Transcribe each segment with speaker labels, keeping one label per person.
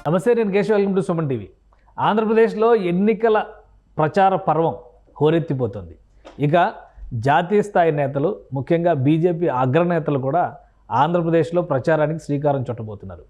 Speaker 1: నమస్తే, నేను Keshav. Welcome to Suman TV. ఆంధ్రప్రదేశ్లో ఎన్నికల ప్రచార పర్వం హోరెత్తిపోతుంది. ఇక జాతీయ స్థాయి నేతలు, ముఖ్యంగా బీజేపీ అగ్రనేతలు కూడా ఆంధ్రప్రదేశ్లో ప్రచారానికి శ్రీకారం చుట్టబోతున్నారు.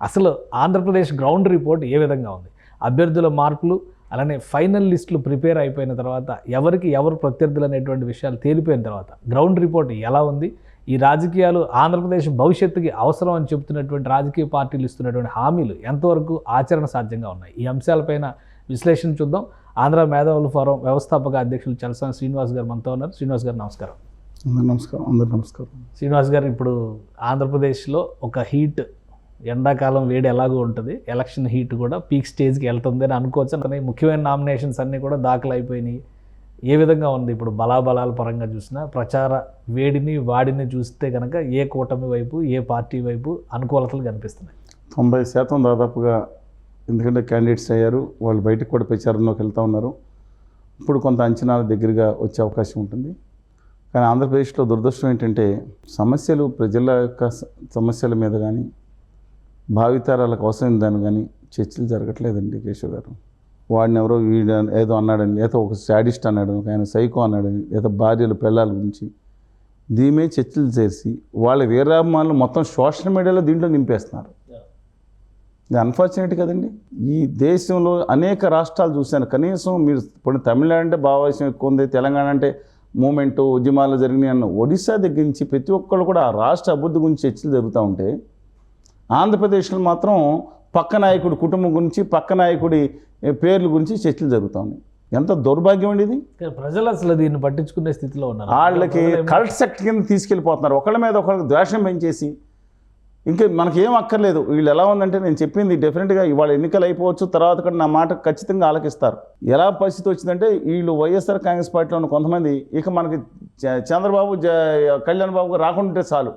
Speaker 1: అసలు ఆంధ్రప్రదేశ్ గ్రౌండ్ రిపోర్ట్ ఏ విధంగా ఉంది? అభ్యర్థుల మార్పులు, అలానే ఫైనల్ లిస్టులు ప్రిపేర్ అయిపోయిన తర్వాత ఎవరికి ఎవరు ప్రత్యర్థులు అనేటువంటి విషయాలు తేలిపోయిన తర్వాత గ్రౌండ్ రిపోర్ట్ ఎలా ఉంది? ఈ రాజకీయాలు ఆంధ్రప్రదేశ్ భవిష్యత్తుకి అవసరం అని చెబుతున్నటువంటి రాజకీయ పార్టీలు ఇస్తున్నటువంటి హామీలు ఎంతవరకు ఆచరణ సాధ్యంగా ఉన్నాయి? ఈ అంశాలపైన విశ్లేషణ చూద్దాం. ఆంధ్ర మేధావుల ఫోరం వ్యవస్థాపక అధ్యక్షులు చలసాని శ్రీనివాస్ గారు మనతో ఉన్నారు. శ్రీనివాస్ గారు నమస్కారం.
Speaker 2: అందరూ నమస్కారం.
Speaker 1: శ్రీనివాస్ గారు, ఇప్పుడు ఆంధ్రప్రదేశ్లో ఒక హీట్, ఎండాకాలం వేడి ఎలాగో ఉంటుంది, ఎలక్షన్ హీట్ కూడా పీక్ స్టేజ్కి వెళ్తుంది అని అనుకోవచ్చు. కానీ ముఖ్యమైన నామినేషన్స్ అన్నీ కూడా దాఖలు అయిపోయినాయి. ఏ విధంగా ఉంది ఇప్పుడు బలాబలాల పరంగా చూసినా, ప్రచార వేడిని వాడిని చూస్తే కనుక ఏ కూటమి వైపు, ఏ పార్టీ వైపు అనుకూలతలు కనిపిస్తున్నాయి?
Speaker 2: 90% దాదాపుగా, ఎందుకంటే క్యాండిడేట్స్ అయ్యారు, వాళ్ళు బయటకు కూడా ప్రచారంలోకి వెళ్తూ ఉన్నారు. ఇప్పుడు కొంత అంచనాల దగ్గరగా వచ్చే అవకాశం ఉంటుంది. కానీ ఆంధ్రప్రదేశ్లో దురదృష్టం ఏంటంటే, సమస్యలు, ప్రజల యొక్క సమస్యల మీద కానీ, భావితరాలకు అవసరం దాని కానీ చర్చలు జరగట్లేదండి కేశవ్ గారు. వాడిని ఎవరో వీడు ఏదో అన్నాడని, లేదా ఒక శాడిస్ట్ అన్నాడు, ఆయన సైకో అన్నాడని, లేదా భార్యలు పిల్లల గురించి దీమే చర్చలు చేసి వాళ్ళ వీరాభిమానులు మొత్తం సోషల్ మీడియాలో దీంట్లో నింపేస్తున్నారు. ఇది అన్ఫార్చునేట్ కదండి. ఈ దేశంలో అనేక రాష్ట్రాలు చూశాను. కనీసం మీరు ఇప్పుడు తమిళనాడు అంటే భావవేశం ఎక్కువ ఉంది, తెలంగాణ అంటే మూమెంటు, ఉద్యమాలు జరిగినాయి అన్న ఒడిశా దగ్గర నుంచి ప్రతి ఒక్కళ్ళు కూడా ఆ రాష్ట్ర అభివృద్ధి గురించి చర్చలు జరుగుతూ ఉంటే, ఆంధ్రప్రదేశ్లో మాత్రం పక్క నాయకుడి కుటుంబం గురించి, పక్క నాయకుడి పేర్ల గురించి చర్చలు జరుగుతూ ఉన్నాయి. ఎంత దౌర్భాగ్యం అండి ఇది.
Speaker 1: ప్రజలు అసలు దీన్ని పట్టించుకునే స్థితిలో ఉన్నారు.
Speaker 2: వాళ్ళకి కల్ట్ సెక్ట్ కింద తీసుకెళ్ళిపోతున్నారు. ఒకళ్ళ మీద ఒకళ్ళకి ద్వేషం పెంచేసి, ఇంకా మనకేం అక్కర్లేదు. వీళ్ళు ఎలా ఉందంటే, నేను చెప్పింది డెఫినెట్గా ఇవాళ ఎన్నికలు అయిపోవచ్చు, తర్వాత కూడా నా మాట ఖచ్చితంగా ఆలకిస్తారు. ఎలా పరిస్థితి వచ్చిందంటే, వీళ్ళు వైఎస్ఆర్ కాంగ్రెస్ పార్టీలో ఉన్న కొంతమంది ఇక మనకి చంద్రబాబు కళ్యాణ్ బాబు రాకుంటే చాలు,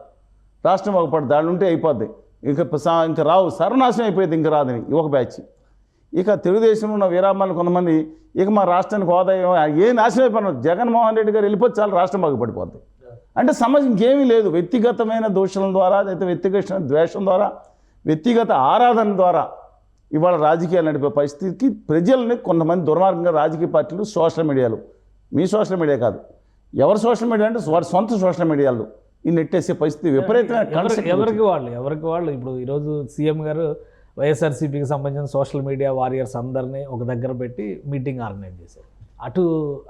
Speaker 2: రాష్ట్రం బాగుపడి దాని ఉంటే అయిపోద్ది, ఇంకా రావు, సర్వనాశనం అయిపోయింది, ఇంకా రాదని ఒక బ్యాచ్. ఇక తెలుగుదేశంలో ఉన్న వీరామాలు కొంతమంది, ఇక మా రాష్ట్రానికి హోదా ఏ నాశనం అయిపోయినా జగన్మోహన్ రెడ్డి గారు వెళ్ళిపోతే చాలు, రాష్ట్రం బాగుపడిపోద్ది. అంటే సమస్య ఇంకేమీ లేదు. వ్యక్తిగతమైన దోషాల ద్వారా, లేదా వ్యక్తిగత ద్వేషం ద్వారా, వ్యక్తిగత ఆరాధన ద్వారా ఇవాళ రాజకీయాలు నడిపే పరిస్థితికి ప్రజల్ని కొంతమంది దుర్మార్గంగా రాజకీయ పార్టీలు, సోషల్ మీడియాలు, మీ సోషల్ మీడియా కాదు, ఎవరి సోషల్ మీడియా అంటే వారి సొంత సోషల్ మీడియాలో ఈ నెట్టేసే పరిస్థితి విపరీతమైన.
Speaker 1: ఎవరికి వాళ్ళు ఇప్పుడు ఈరోజు సీఎం గారు వైఎస్ఆర్సీపీకి సంబంధించిన సోషల్ మీడియా వారియర్స్ అందరినీ ఒక దగ్గర పెట్టి మీటింగ్ ఆర్గనైజ్ చేశారు. అటు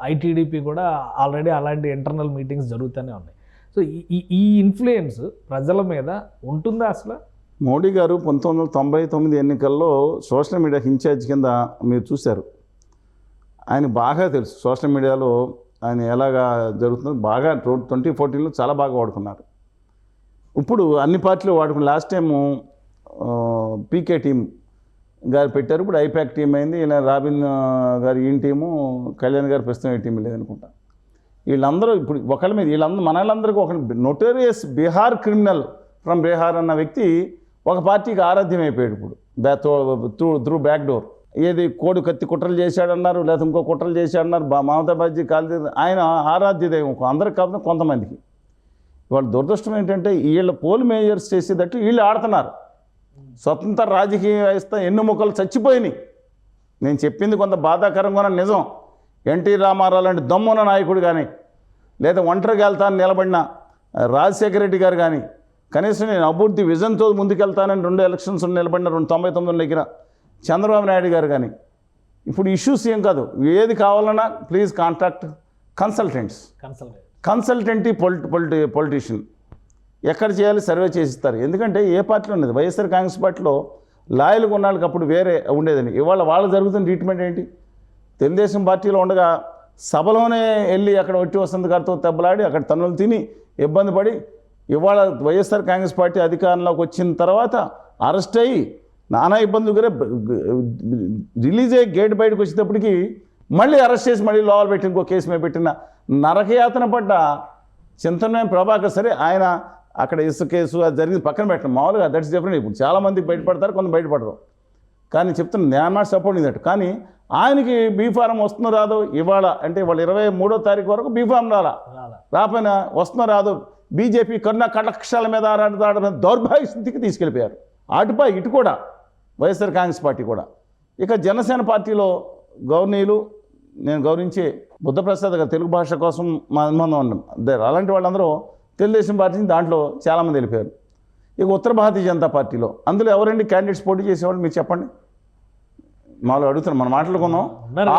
Speaker 1: ఐటీడీపీ కూడా ఆల్రెడీ అలాంటి ఇంటర్నల్ మీటింగ్స్ జరుగుతూనే ఉన్నాయి. సో ఈ ఇన్ఫ్లుయెన్స్ ప్రజల మీద ఉంటుందా అసలు?
Speaker 2: మోడీ గారు 1999 ఎన్నికల్లో సోషల్ మీడియా ఇన్ఛార్జ్ కింద మీరు చూశారు. ఆయన బాగా తెలుసు సోషల్ మీడియాలో ఆయన ఎలాగా జరుగుతుందో. బాగా 2014లో చాలా బాగా వాడుకున్నారు. ఇప్పుడు అన్ని పార్టీలు వాడుకున్నారు. లాస్ట్ టైము పీకే టీం గారు పెట్టారు, ఇప్పుడు ఐపాక్ టీం అయింది. ఇలా రాబిన్ గారు ఈయన టీము, కళ్యాణ్ గారు ప్రస్తుతం ఏ టీం లేదనుకుంటా. వీళ్ళందరూ ఇప్పుడు ఒకళ్ళ మీద వీళ్ళందరూ, మన వాళ్ళందరికీ ఒక notorious Bihar criminal from Bihar అన్న వ్యక్తి ఒక పార్టీకి ఆరాధ్యం అయిపోయాడు ఇప్పుడు త్రూ బ్యాక్ డోర్. ఏది కోడి కత్తి కుట్రలు చేశాడన్నారు, లేదా ఇంకో కుట్రలు చేశాడన్నారు, మమతా బాజీ కాల్ది, ఆయన ఆరాధ్యదైవం అందరికి కాకుండా కొంతమందికి. వాళ్ళ దురదృష్టం ఏంటంటే, వీళ్ళ పోల్ మేజర్స్ చేసేటట్టు వీళ్ళు ఆడుతున్నారు. స్వతంత్ర రాజకీయ వ్యవస్థ ఎన్నుముకలు చచ్చిపోయినాయి. నేను చెప్పింది కొంత బాధాకరంగా నిజం. ఎన్టీ రామారావు లాంటి దమ్మున్న నాయకుడు కానీ, లేదా ఒంటరికి వెళ్తానని నిలబడిన రాజశేఖర రెడ్డి గారు కానీ, కనీసం నేను అభివృద్ధి విజన్తో ముందుకెళ్తానని 2 ఎలక్షన్స్ నిలబడిన 99 దగ్గర చంద్రబాబు నాయుడు గారు కానీ, ఇప్పుడు ఇష్యూస్ ఏం కాదు, ఏది కావాలన్నా ప్లీజ్ కాంటాక్ట్ కన్సల్టెంటీ పొలిటీషియన్. ఎక్కడ చేయాలి సర్వే చేసిస్తారు. ఎందుకంటే ఏ పార్టీలో ఉండేది, వైఎస్ఆర్ కాంగ్రెస్ పార్టీలో లాయల్గా ఉన్న వాళ్ళకి అప్పుడు వేరే ఉండేదని. ఇవాళ వాళ్ళు జరుగుతున్న ట్రీట్మెంట్ ఏంటి? తెలుగుదేశం పార్టీలో ఉండగా సభలోనే వెళ్ళి అక్కడ ఒట్టి వసంత్ గారితో దెబ్బలాడి అక్కడ తన్నులు తిని ఇబ్బంది పడి, ఇవాళ వైఎస్ఆర్ కాంగ్రెస్ పార్టీ అధికారంలోకి వచ్చిన తర్వాత అరెస్ట్ అయ్యి నానా ఇబ్బందులు కూడా రిలీజ్ అయ్యి గేట్ బయటకు వచ్చేటప్పటికి మళ్ళీ అరెస్ట్ చేసి మళ్ళీ లోపల పెట్టి ఇంకో కేసు మీద పెట్టిన నరకయాతన పడ్డ చింతనమైన ప్రభాకర్. సరే, ఆయన అక్కడ ఇసు కేసు అది జరిగింది పక్కన పెట్టడం మామూలుగా, దట్స్ డిఫరెంట్. ఇప్పుడు చాలామంది బయటపడతారు, కొంత బయటపడరు. కానీ చెప్తున్నా, నేను నాట్ సపోర్టింగ్ దట్. కానీ ఆయనకి బీఫారం వస్తుందో రాదో, ఇవాళ అంటే ఇవాళ 23వ తారీఖు వరకు బీఫారం రాపోయినా వస్తుందో రాదో, బీజేపీ కరుణ కటాక్షాల మీద ఆరాట దౌర్భాగ్య స్థితికి తీసుకెళ్ళిపోయారు. అటుపై ఇటు కూడా వైఎస్ఆర్ కాంగ్రెస్ పార్టీ కూడా. ఇక జనసేన పార్టీలో గౌరవనీయులు, నేను గౌరవించే బుద్ధప్రసాద్ గారు తెలుగు భాష కోసం మా అనుబంధం ఉన్నాం. అలాంటి వాళ్ళందరూ తెలుగుదేశం పార్టీ నుంచి దాంట్లో చాలామంది వెళ్ళిపోయారు. ఇక ఉత్తర భారతీయ జనతా పార్టీలో అందులో ఎవరండి క్యాండిడేట్స్ పోటీ చేసేవాళ్ళు మీరు చెప్పండి. మాలో అడుగుతున్నాం, మనం మాట్లాడుకుందాం.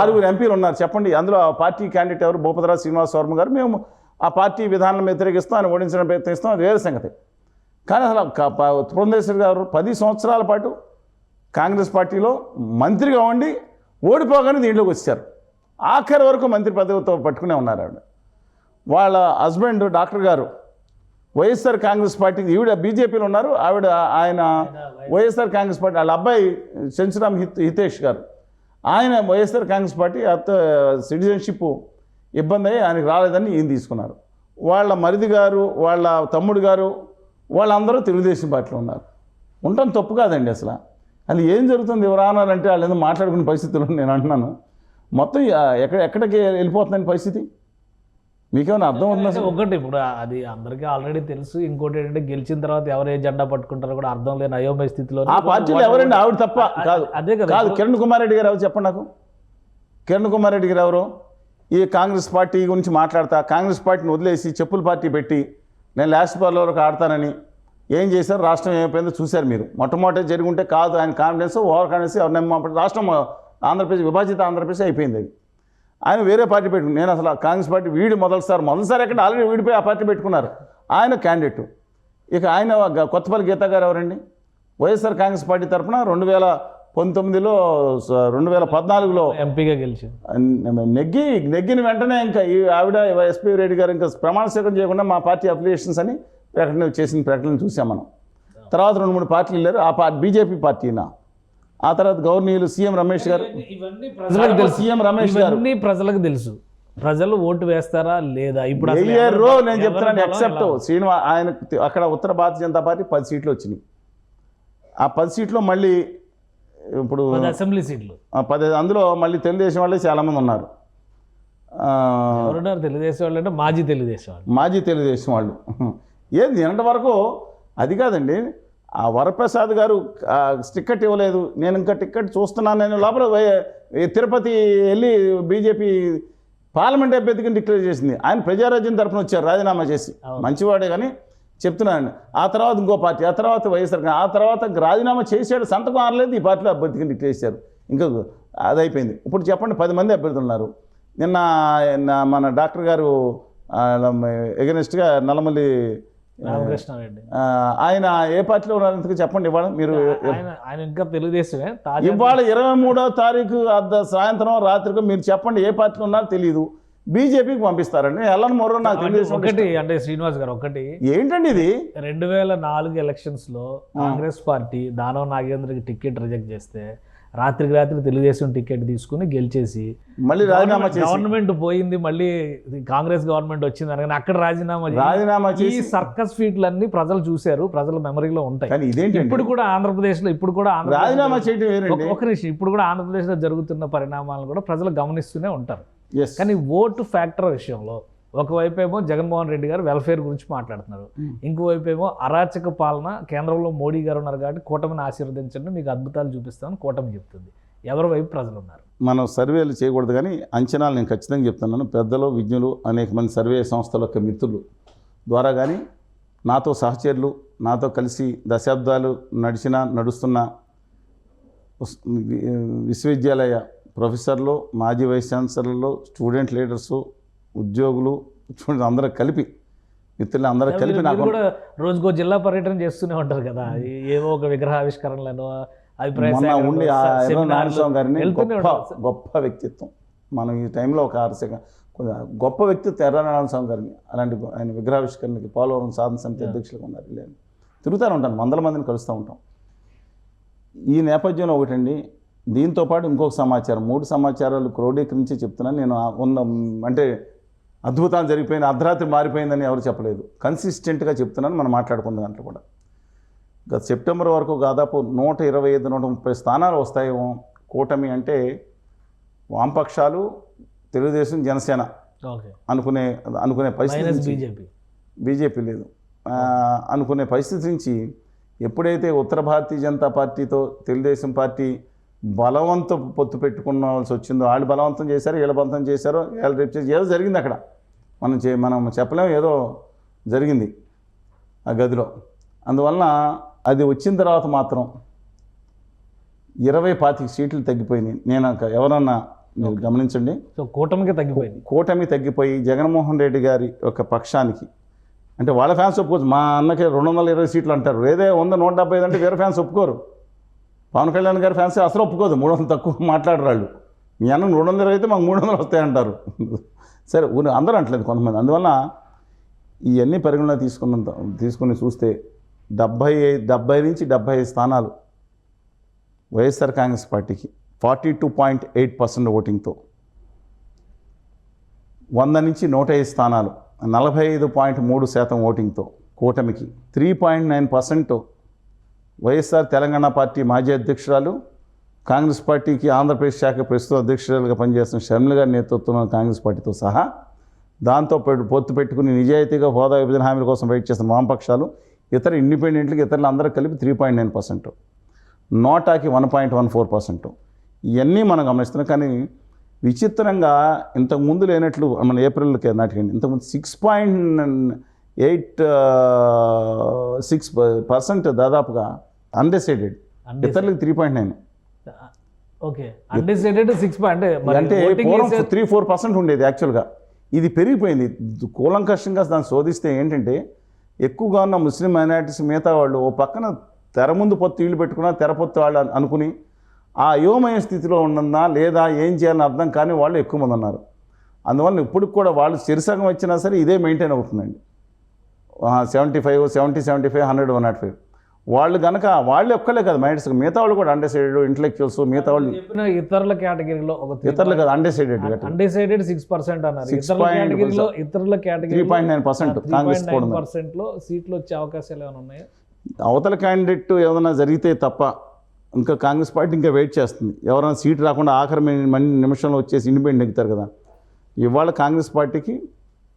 Speaker 2: 6 ఎంపీలు ఉన్నారు చెప్పండి. అందులో ఆ పార్టీ క్యాండిడేట్ ఎవరు? భూపతిరాజు శ్రీనివాస వర్మ గారు. మేము ఆ పార్టీ విధానాలను వ్యతిరేకిస్తాం, ఆయన ఓడించడం ప్రయత్నిస్తాం, అది వేరే సంగతి. కానీ అసలు పురంధేశ్వరి గారు 10 సంవత్సరాల పాటు కాంగ్రెస్ పార్టీలో మంత్రిగా ఉండి ఓడిపోగానే దీంట్లోకి వచ్చారు. ఆఖరి వరకు మంత్రి పదవితో పట్టుకునే ఉన్నారు ఆవిడ. వాళ్ళ హస్బెండ్ డాక్టర్ గారు వైఎస్ఆర్ కాంగ్రెస్ పార్టీ, ఈవిడ బీజేపీలో ఉన్నారు, ఆయన వైఎస్ఆర్ కాంగ్రెస్ పార్టీ. వాళ్ళ అబ్బాయి సెంచురామ్ హితేష్ గారు, ఆయన వైఎస్ఆర్ కాంగ్రెస్ పార్టీ సిటిజన్షిప్ ఇబ్బంది అయ్యి ఆయనకు రాలేదని ఈయన తీసుకున్నారు. వాళ్ళ మరిది గారు, వాళ్ళ తమ్ముడు గారు, వాళ్ళందరూ తెలుగుదేశం పార్టీలో ఉన్నారు. ఉండటం తప్పు కాదండి అసలు. అది ఏం జరుగుతుంది ఎవరన్నారంటే వాళ్ళు ఏదో మాట్లాడుకునే పరిస్థితులు నేను అంటున్నాను. మొత్తం ఎక్కడికి వెళ్ళిపోతుందని పరిస్థితి మీకేమైనా అర్థం ఉందా?
Speaker 1: ఒకటి ఇప్పుడు అది అందరికీ ఆల్రెడీ తెలుసు. ఇంకోటి ఏంటంటే గెలిచిన తర్వాత ఎవరు ఏ జెండా పట్టుకుంటారో కూడా అర్థం లేని అయోమయ స్థితిలో
Speaker 2: ఆ పార్టీలో ఎవరండి? ఆవిడ తప్ప కాదు.
Speaker 1: అదే కదా.
Speaker 2: కాదు, కిరణ్ కుమార్ రెడ్డి గారు ఎవరు చెప్పండి నాకు. కిరణ్ కుమార్ రెడ్డి గారు ఎవరు? ఈ కాంగ్రెస్ పార్టీ గురించి మాట్లాడతా, కాంగ్రెస్ పార్టీని వదిలేసి చెప్పుల పార్టీ పెట్టి నేను లాస్ట్ బాల్ వరకు ఆడతానని ఏం చేశారు? రాష్ట్రం ఏమైపోయిందో చూశారు మీరు. మొట్టమొదటి జరిగి ఉంటే కాదు, ఆయన కాన్ఫిడెన్స్ ఓవర్ కాన్ఫిడెన్స్ ఎవరు రాష్ట్రం ఆంధ్రప్రదేశ్ విభజిత ఆంధ్రప్రదేశ్ అయిపోయింది. అది ఆయన వేరే పార్టీ పెట్టుకుని, నేను అసలు కాంగ్రెస్ పార్టీ మొదటిసారి ఎక్కడ ఆల్రెడీ వీడిపోయి ఆ పార్టీ పెట్టుకున్నారు. ఆయన క్యాండిడేట్. ఇక ఆయన కొత్తపల్లి గీతా గారు ఎవరండి? వైఎస్ఆర్ కాంగ్రెస్ పార్టీ తరఫున 2019లో 2014లో
Speaker 1: ఎంపీగా గెలిచి
Speaker 2: నెగ్గిన వెంటనే ఇంకా ఈ ఆవిడ ఎస్పీ రెడ్డి గారు ఇంకా ప్రమాణ స్వీకారం చేయకుండా మా పార్టీ అఫిలియేషన్స్ అని ప్రకటన చూసాం మనం. తర్వాత 2-3 పార్టీలు వెళ్ళారు. ఆ బీజేపీ పార్టీనా. ఆ తర్వాత గవర్నీయులు సీఎం రమేష్ గారు,
Speaker 1: ప్రజలకు తెలుసు.
Speaker 2: సీఎం రమేష్ గారు
Speaker 1: ప్రజలకు తెలుసు. ప్రజలు ఓటు వేస్తారా లేదా ఇప్పుడు
Speaker 2: నేను చెప్తున్నాను. ఎక్సెప్ట్ ఆయన అక్కడ ఉత్తర భారతీయ జనతా పార్టీ 10 సీట్లు వచ్చినాయి. ఆ 10 సీట్లో మళ్ళీ ఇప్పుడు
Speaker 1: అసెంబ్లీ సీట్లు
Speaker 2: 10, అందులో మళ్ళీ తెలుగుదేశం వాళ్ళే చాలామంది ఉన్నారు.
Speaker 1: ఎవరున్నారు తెలుగుదేశం వాళ్ళు అంటే మాజీ తెలుగుదేశం వాళ్ళు. ఏది నిన్నటి వరకు అది కాదండి. ఆ వరప్రసాద్ గారు టికెట్ ఇవ్వలేదు, నేను ఇంకా టికెట్ చూస్తున్నాను, నేను లోపల తిరుపతి వెళ్ళి బీజేపీ పార్లమెంట్ అభ్యర్థికి డిక్లేర్ చేసింది. ఆయన ప్రజారాజ్యం తరఫున వచ్చారు రాజీనామా చేసి. మంచివాడే కానీ చెప్తున్నాను. ఆ తర్వాత ఇంకో పార్టీ, ఆ తర్వాత వైఎస్ఆర్, ఆ తర్వాత రాజీనామా చేశాడు, సంతకం ఆరలేదు, ఈ పార్టీలో అభ్యర్థికి డిక్లేర్ చేశారు. ఇంకా అది అయిపోయింది. ఇప్పుడు చెప్పండి, 10 మంది అభ్యర్థులు ఉన్నారు. నిన్న మన డాక్టర్ గారు ఎగనెస్ట్గా నల్లమల్లి రామకృష్ణారెడ్డి
Speaker 2: ఆయన ఏ పార్టీలో ఉన్నారు ఎందుకు చెప్పండి. ఇవాళ మీరు
Speaker 1: ఆయన ఇంకా తెలుగుదేశమే.
Speaker 2: ఇవాళ 23వ తారీఖు సాయంత్రం రాత్రికి మీరు చెప్పండి ఏ పార్టీలో ఉన్నారో తెలియదు. బీజేపీకి పంపిస్తారండి. ఎల్ఎన్ మొర్రో నాకు తెలియదు.
Speaker 1: ఒకటి అంటే శ్రీనివాస్ గారు, ఒకటి
Speaker 2: ఏంటండి ఇది,
Speaker 1: 2004 ఎలక్షన్స్ లో కాంగ్రెస్ పార్టీ దానవ నాగేంద్రకి టికెట్ రిజెక్ట్ చేస్తే రాత్రికి రాత్రి తెలుగుదేశం టికెట్ తీసుకుని గెలిచేసి
Speaker 2: మళ్ళీ రాజీనామా చేసి
Speaker 1: గవర్నమెంట్ పోయింది, మళ్ళీ కాంగ్రెస్ గవర్నమెంట్ వచ్చింది అనగానే అక్కడ రాజీనామా చేసి సర్కస్ ఫీట్లన్నీ ప్రజలు చూశారు, ప్రజల మెమరీలో ఉంటాయి. ఇప్పుడు కూడా ఆంధ్రప్రదేశ్ లో
Speaker 2: రాజీనామా చేయడం
Speaker 1: ఒక నిమిషం, ఇప్పుడు కూడా ఆంధ్రప్రదేశ్ లో జరుగుతున్న పరిణామాలను కూడా ప్రజలు గమనిస్తూనే ఉంటారు.
Speaker 2: Yes.
Speaker 1: కానీ ఓటు ఫ్యాక్టర్ విషయంలో ఒకవైపు ఏమో జగన్మోహన్ రెడ్డి గారు వెల్ఫేర్ గురించి మాట్లాడుతున్నారు, ఇంకోవైపు ఏమో అరాచక పాలన, కేంద్రంలో మోడీ గారు ఉన్నారు కాబట్టి కూటమిని ఆశీర్వదించండి, మీకు అద్భుతాలు చూపిస్తామని కూటమి చెప్తుంది. ఎవరి వైపు ప్రజలు ఉన్నారు?
Speaker 2: మనం సర్వేలు చేయకూడదు కానీ అంచనాలు నేను ఖచ్చితంగా చెప్తున్నాను. పెద్దలు, విజ్ఞులు, అనేక మంది సర్వే సంస్థల యొక్క మిత్రులు ద్వారా కానీ, నాతో సహచరులు, నాతో కలిసి దశాబ్దాలు నడుస్తున్న విశ్వవిద్యాలయ ప్రొఫెసర్లు, మాజీ వైస్ ఛాన్సలర్లు, స్టూడెంట్ లీడర్సు, ఉద్యోగులు, అందరూ కలిపి, మిత్రులు అందరూ కలిపి నాకు
Speaker 1: కూడా రోజుకో జిల్లా పర్యటన చేస్తూనే ఉంటారు కదా, ఏవో ఒక విగ్రహావిష్కరణలను,
Speaker 2: మొన్న ఉండి నారాయణస్వామి గారిని గొప్ప వ్యక్తిత్వం, మనం ఈ టైంలో ఒక గొప్ప వ్యక్తిత్వం నారాయణస్వామి గారిని, అలాంటి ఆయన విగ్రహావిష్కరణకి పోలవరం సాధన సమితి అధ్యక్షులుగా ఉన్నారు. తిరుగుతూనే ఉంటాను, వందల మందిని కలుస్తూ ఉంటాం. ఈ నేపథ్యంలో ఒకటండి, దీంతో పాటు ఇంకొక సమాచారం, 3 సమాచారాలు క్రోడీకరించి చెప్తున్నాను నేను. అంటే అద్భుతాలు జరిగిపోయిన, అర్ధరాత్రి మారిపోయిందని ఎవరు చెప్పలేదు, కన్సిస్టెంట్గా చెప్తున్నాను. మనం మాట్లాడుకున్న దాంట్లో కూడా గత సెప్టెంబర్ వరకు దాదాపు 125-130 స్థానాలు వస్తాయేమో. కూటమి అంటే వామపక్షాలు, తెలుగుదేశం, జనసేన అనుకునే పరిస్థితి,
Speaker 1: బీజేపీ
Speaker 2: లేదు అనుకునే పరిస్థితి నుంచి ఎప్పుడైతే ఉత్తర భారతీయ జనతా పార్టీతో తెలుగుదేశం పార్టీ బలవంతం పొత్తు పెట్టుకోవాల్సి వచ్చిందో, వాళ్ళు బలవంతం చేశారు, వీళ్ళ బలవంతం చేశారో, వీళ్ళు రేపు చేసి ఏదో జరిగింది అక్కడ. మనం చెప్పలేము, ఏదో జరిగింది ఆ గదిలో. అందువలన అది వచ్చిన తర్వాత మాత్రం 20-25 సీట్లు తగ్గిపోయినాయి. నేను ఎవరన్నా మీరు గమనించండి.
Speaker 1: సో కూటమికి తగ్గిపోయింది.
Speaker 2: కూటమి తగ్గిపోయి జగన్మోహన్ రెడ్డి గారి యొక్క పక్షానికి, అంటే వాళ్ళ ఫ్యాన్స్ ఒప్పుకోవచ్చు. మా అన్నకి 220 సీట్లు అంటారు, ఏదే 175 అంటే వేరే ఫ్యాన్స్ ఒప్పుకోరు. పవన్ కళ్యాణ్ గారి ఫ్యాన్స్ అసలు ఒప్పుకోదు, 300 తక్కువ మాట్లాడరు వాళ్ళు. మీ అన్న 220 అయితే మాకు 300 వస్తాయంటారు. సరే అందరూ అంటలేదు కొంతమంది. అందువల్ల ఇవన్నీ పరిగణన తీసుకుని చూస్తే 70 నుంచి 75 స్థానాలు వైఎస్ఆర్ కాంగ్రెస్ పార్టీకి 42.8% ఓటింగ్తో, 100 నుంచి 105 స్థానాలు 45.3% ఓటింగ్తో కూటమికి, 3.9% వైఎస్ఆర్ తెలంగాణ పార్టీ మాజీ అధ్యక్షురాలు, కాంగ్రెస్ పార్టీకి ఆంధ్రప్రదేశ్ శాఖ ప్రస్తుత అధ్యక్షురాలుగా పనిచేస్తున్న షర్మిల గారి నేతృత్వంలో కాంగ్రెస్ పార్టీతో సహా, దాంతో పొత్తు పెట్టుకుని నిజాయితీగా హోదా విభజన హామీల కోసం వెయిట్ చేస్తున్న వామపక్షాలు, ఇతర ఇండిపెండెంట్లకి ఇతరులు అందరూ కలిపి 3.9%, నోటాకి 1.14%. ఇవన్నీ మనం గమనిస్తున్నాం. కానీ విచిత్రంగా ఇంతకుముందు లేనట్లు మన ఏప్రిల్కి నాటికి ఇంతకుముందు 6.86% దాదాపుగా అన్డిసైడెడ్, ఇతరులకు 3.9.
Speaker 1: ఓకే, అన్డిసైడెడ్ 6
Speaker 2: అంటే 3-4% ఉండేది యాక్చువల్గా. ఇది పెరిగిపోయింది. కూలంకషంగా దాన్ని శోధిస్తే ఏంటంటే, ఎక్కువగా ఉన్న ముస్లిం మైనారిటీస్ మిగతా వాళ్ళు ఓ పక్కన తెర ముందు పొత్తు ఇళ్ళు పెట్టుకున్నా, తెర పొత్తు వాళ్ళు అనుకుని ఆ అయోమయ స్థితిలో ఉన్నదా లేదా ఏం చేయాలని అర్థం కానీ వాళ్ళు ఎక్కువ మంది ఉన్నారు. అందువల్ల ఇప్పటికి కూడా వాళ్ళు చిరుసగం వచ్చినా సరే ఇదే మెయింటైన్ అవుతుందండి. 75, 70, 75, 100, 105. వాళ్ళు కనుక వాళ్ళు ఒక్కలే కదా మైండ్స్, మిగతా వాళ్ళు కూడా అన్డిసైడెడ్, ఇంటలెక్చువల్స్, మిగతా వాళ్ళు
Speaker 1: ఇతరుల కేటగిరీలో
Speaker 2: ఇతరులు కదా అన్డిసైడెడ్
Speaker 1: 6% అన్నారు. ఇతరుల కేటగిరీ
Speaker 2: 3.9% కాంగ్రెస్
Speaker 1: 3.9%లో సీట్లు వచ్చే అవకాశాలు ఏమైనా ఉన్నాయా?
Speaker 2: అవతల క్యాండిడేట్ ఏదైనా జరిగితే తప్ప ఇంకా కాంగ్రెస్ పార్టీ ఇంకా వెయిట్ చేస్తుంది. ఎవరైనా సీట్ రాకుండా ఆఖరి నిమిషంలో వచ్చేసి ఇండిపెండెంట్ ఎగుతారు కదా. ఇవాళ కాంగ్రెస్ పార్టీకి